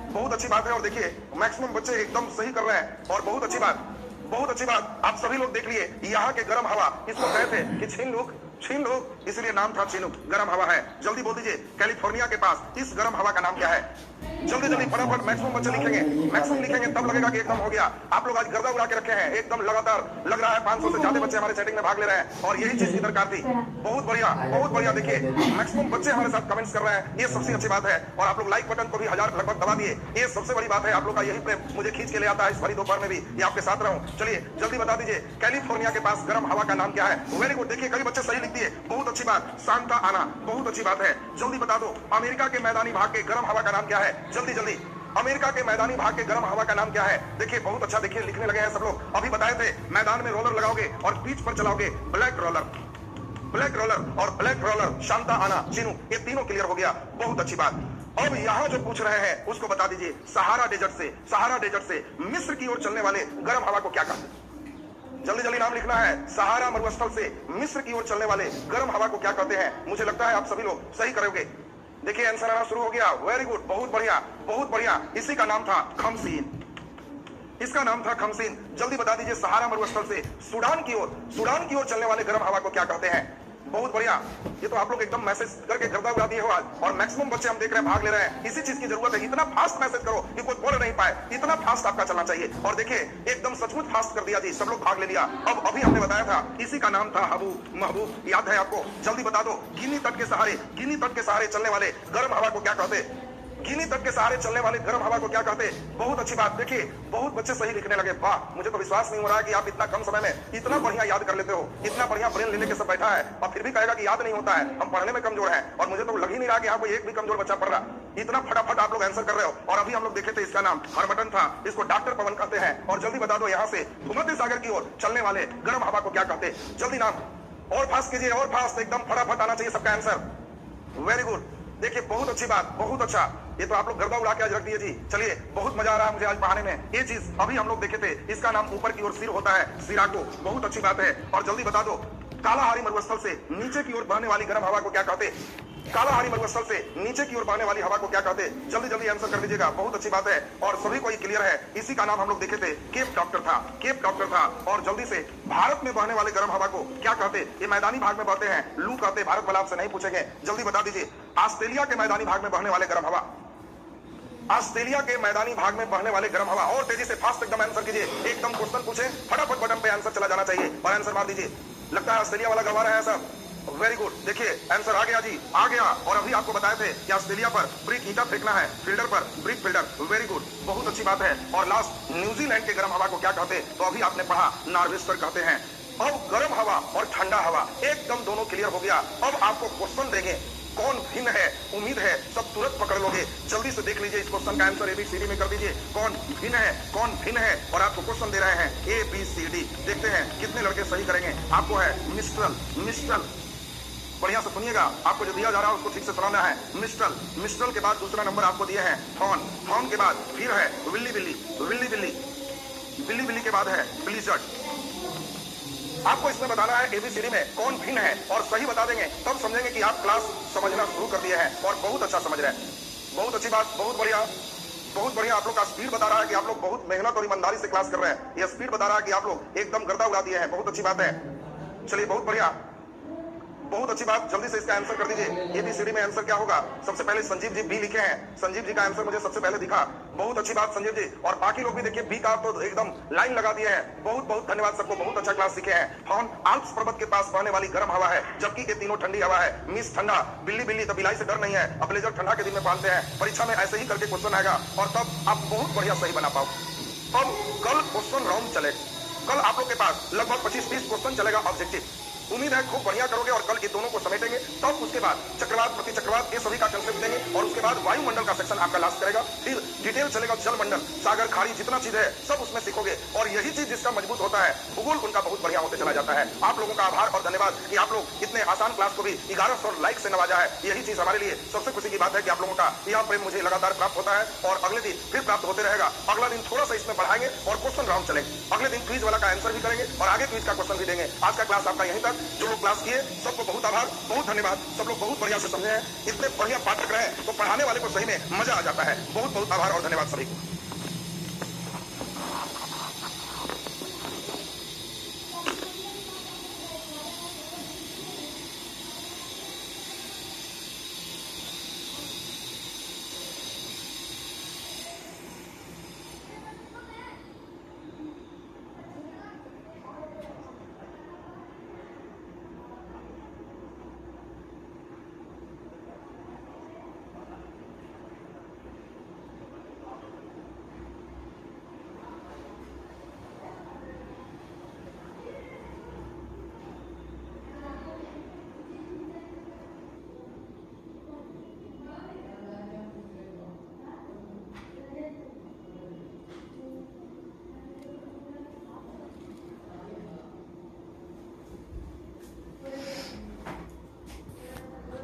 बहुत अच्छी बात है। और देखिए मैक्सिमम बच्चे एकदम सही कर रहे हैं और बहुत अच्छी बात, बहुत अच्छी बात। आप सभी लोग देख लिए यहाँ के गर्म हवा इसको कहते हैं कि छीन लोग, इसलिए नाम था छीनू, गर्म हवा है। जल्दी बोल दीजिए कैलिफोर्निया के पास इस गर्म हवा का नाम क्या है। जल्दी जल्दी फटाफट मैक्सिमम बच्चे लिखेंगे, मैक्सिमम लिखेंगे तब लगेगा कि एकदम हो गया। आप लोग आज गर्दा उड़ा के रखे हैं एकदम लगातार, लग रहा है 500 से ज्यादा बच्चे हमारे चैटिंग में भाग ले रहे हैं और यही चीज की दरकार थी। बहुत बढ़िया, बहुत बढ़िया। देखिए मैक्सिमम बच्चे हमारे साथ कमेंट्स कर रहे हैं, ये सबसे अच्छी बात है। और आप लोग लाइक बटन को भी 1000 लगभग दबा दिए, ये सबसे बड़ी बात है। आप लोग का यही प्रेम मुझे खींच के ले आता है इस भरी दोपहर में भी ये आपके साथ रहूं। चलिए जल्दी बता दीजिए कैलिफोर्निया के पास गर्म हवा का नाम क्या है। वेरी गुड, देखिए कई बच्चे सही लिख दिए, बहुत अच्छी बात। सांता आना, बहुत अच्छी बात है। जल्दी बता दो अमेरिका के मैदानी भाग के गर्म हवा का नाम क्या है। जल्दी जल्दी अमेरिका के मैदानी भाग के गर्म हवा का नाम क्या है। देखिए बहुत अच्छा, देखिए लिखने लगे हैं सब लोग। अभी बताए थे मैदान में रोलर लगाओगे और पिच पर चलाओगे ब्लैक रोलर, ब्लैक रोलर और ब्लैक रोलर, शांता आना, चिनू, ये तीनों क्लियर हो गया, बहुत अच्छी बात। अब यहाँ जो पूछ रहे हैं उसको बता दीजिए सहारा डेजर्ट से मिस्र की ओर चलने वाले गर्म हवा को क्या कहते हैं। जल्दी जल्दी नाम लिखना है। सहारा मरुस्थल से मिस्र की ओर चलने वाले गर्म हवा को क्या कहते हैं। मुझे लगता है आप सभी लोग सही करोगे। देखिए आंसर आना शुरू हो गया, वेरी गुड, बहुत बढ़िया, बहुत बढ़िया। इसी का नाम था खमसीन, इसका नाम था खमसीन। जल्दी बता दीजिए सहारा मरुस्थल से सूडान की ओर चलने वाले गर्म हवा को क्या कहते हैं। बहुत बढ़िया, ये तो आप लोग एकदम मैसेज करके गर्दा उड़ा दिए हो आज। और मैक्सिमम बच्चे हम देख रहे हैं भाग ले रहे हैं, इसी चीज की जरूरत है। इतना फास्ट मैसेज करो कि कोई बोल नहीं पाए, इतना फास्ट आपका चलना चाहिए। और देखिए एकदम सचमुच फास्ट कर दिया जी, सब लोग भाग ले लिया। अब अभी हमने बताया था इसी का नाम था हबूब, महबूब, याद है आपको। जल्दी बता दो गिनी तट के सहारे चलने वाले गर्म हवा को क्या कहते। गिनी तट के सहारे चलने वाले गर्म हवा को क्या कहते। बहुत अच्छी बात। देखिए बहुत बच्चे सही लिखने लगे, वाह, मुझे तो विश्वास नहीं हो रहा है कि आप इतना कम समय में इतना बढ़िया याद कर लेते हो। इतना बढ़िया ब्रेन ले लेके सब बैठा है और फिर भी कहेगा कि याद नहीं होता है, हम पढ़ने में कमजोर हैं। और मुझे तो लग ही नहीं रहा कि यहाँ कोई एक भी कमजोर बच्चा पढ़ रहा। इतना फटाफट आप लोग आंसर कर रहे हो। और अभी हम लोग देखे थे इसका नाम हरमटन था, इसको डॉक्टर पवन कहते हैं। और जल्दी बता दो यहाँ से भूमध्य सागर की ओर चलने वाले गर्म हवा को क्या कहते। जल्दी नाम और फास्ट कीजिए, और फास्ट, एकदम फटाफट आना चाहिए सबका आंसर। वेरी गुड, देखिए बहुत अच्छी बात, बहुत अच्छा। ये तो आप लोग गर्दा उड़ा के आज रख दिए जी। चलिए बहुत मजा आ रहा है मुझे आज पढ़ाने में। ये चीज अभी हम लोग देखे थे, इसका नाम ऊपर की ओर सिर होता है, सिराको, बहुत अच्छी बात है। और जल्दी बता दो कालाहारी मरुस्थल से नीचे की ओर बहने वाली गर्म हवा को क्या कहते। कालाहारी मरुस्थल से नीचे की ओर बहने वाली हवा को क्या कहते। जल्दी जल्दी आंसर कर लीजिएगा, बहुत अच्छी बात है। और सभी को ये क्लियर है, इसी का नाम हम लोग देखे थे केप डॉक्टर था, केप डॉक्टर था। और जल्दी से भारत में बहने वाले गर्म हवा को क्या कहते। ये मैदानी भाग में बहते हैं, लू कहते। भारत वाला आपसे नहीं पूछेंगे, जल्दी बता दीजिए ऑस्ट्रेलिया के मैदानी भाग में बहने वाले गर्म हवा, ऑस्ट्रेलिया के मैदानी भाग में बहने वाले गर्म हवा। और तेजी से फास्ट एकदम आंसर कीजिए, एकदम क्वेश्चन पूछे, फटाफट बटन पे आंसर चला जाना चाहिए और आंसर मार दीजिए। लगता है ऑस्ट्रेलिया वाला गवा रहा है सब, वेरी गुड। देखिए आंसर आ गया जी, आ गया। और अभी आपको बताए थे कि ऑस्ट्रेलिया पर ब्रिक ईंटा फेंकना है, फील्डर पर ब्रिक फिल्डर, वेरी गुड, बहुत अच्छी बात है। और लास्ट न्यूजीलैंड के गर्म हवा को क्या कहते, तो अभी आपने पढ़ा नॉर्वेस्टर कहते हैं। अब गर्म हवा और ठंडा हवा एकदम दोनों क्लियर हो गया। अब आपको क्वेश्चन देंगे, कौन भिन्न है? उम्मीद है सब तुरंत पकड़ लोगे। जल्दी से देख लीजिए इस क्वेश्चन का आंसर ABCD में कर दीजिए। कौन भिन्न है, कौन भिन्न है, और आपको क्वेश्चन दे रहे हैं ABCD। देखते हैं कितने लड़के सही करेंगे। आपको है मिस्ट्रल, मिस्ट्रल, बढ़िया से सुनिएगा, आपको जो दिया जा रहा है उसको ठीक से सुनाना है। मिस्ट्रल, मिस्ट्रल के बाद दूसरा नंबर आपको दिए हैं थॉर्न, थॉर्न के बाद फिर है विल्ली बिल्ली, विल्ली बिल्ली, बिल्ली बिल्ली के बाद है ब्लिजर्ड। आपको इसमें बताना है ABCD में कौन भिन्न है, और सही बता देंगे तब समझेंगे कि आप क्लास समझना शुरू कर दिए हैं और बहुत अच्छा समझ रहे हैं। बहुत अच्छी बात, बहुत बढ़िया, बहुत बढ़िया। आप लोग का स्पीड बता रहा है कि आप लोग बहुत मेहनत और ईमानदारी से क्लास कर रहे हैं। यह स्पीड बता रहा है कि आप लोग एकदम गर्दा उड़ा दिए हैं। बहुत अच्छी बात है। चलिए बहुत बढ़िया, बहुत अच्छी बात। जल्दी से इसका आंसर कर दीजिए। ABCD में आंसर क्या होगा? सबसे पहले संजीव जी बी लिखे हैं। संजीव जी का आंसर मुझे सबसे पहले दिखा। बहुत अच्छी बात संजीव जी, और बाकी लोग भी देखिए बी का तो एकदम लाइन लगा दिए हैं। बहुत बहुत धन्यवाद सबको, बहुत अच्छा क्लास सीखे हैं। हॉर्न आल्प्स पर्वत के पास बहने वाली गर्म हवा है, जबकि ये तीनों ठंडी हवा है। मिस ठंडा, बिल्ली बिल्ली तो बिलाई से डर नहीं है। अब ब्लेजर ठंडा के दिन में पहनते हैं। परीक्षा में ऐसे ही करके क्वेश्चन आएगा और तब आप बहुत बढ़िया सही बना पाओ। अब कल क्वेश्चन राउंड चले। कल आप लोग के पास लगभग 25-30 क्वेश्चन चलेगा ऑब्जेक्टिव। उम्मीद है खूब बढ़िया करोगे और कल ये दोनों को समेटेंगे। तब उसके बाद चक्रवात, प्रति चक्रवात, ये सभी का कंसेप्ट देंगे, और उसके बाद वायुमंडल का सेक्शन आपका लास्ट करेगा। फिर डिटेल चलेगा जल मंडल, सागर, खाड़ी, जितना चीज है सब उसमें सीखोगे। और यही चीज जिसका मजबूत होता है, भूगोल उनका बहुत बढ़िया होते चला जाता है। आप लोगों का आभार और धन्यवाद कि आप लोग इतने आसान क्लास को भी 1100 लाइक से नवाजा है। यही चीज हमारे लिए सबसे खुशी की बात है कि आप लोगों का यह प्रेम मुझे लगातार प्राप्त होता है और अगले दिन फिर प्राप्त होते रहेगा। अगला दिन थोड़ा सा इसमें बढ़ाएंगे और क्वेश्चन राउंड चलेंगे। अगले दिन क्विज वाला का आंसर भी करेंगे और आगे क्विज का क्वेश्चन भी देंगे। आज का क्लास आपका यहीं तक। जो लोग क्लास किए सबको बहुत आभार, बहुत धन्यवाद। सब लोग बहुत बढ़िया से समझे हैं। इतने बढ़िया पाठक रहे तो पढ़ाने वाले को सही में मजा आ जाता है। बहुत बहुत आभार और धन्यवाद सभी को।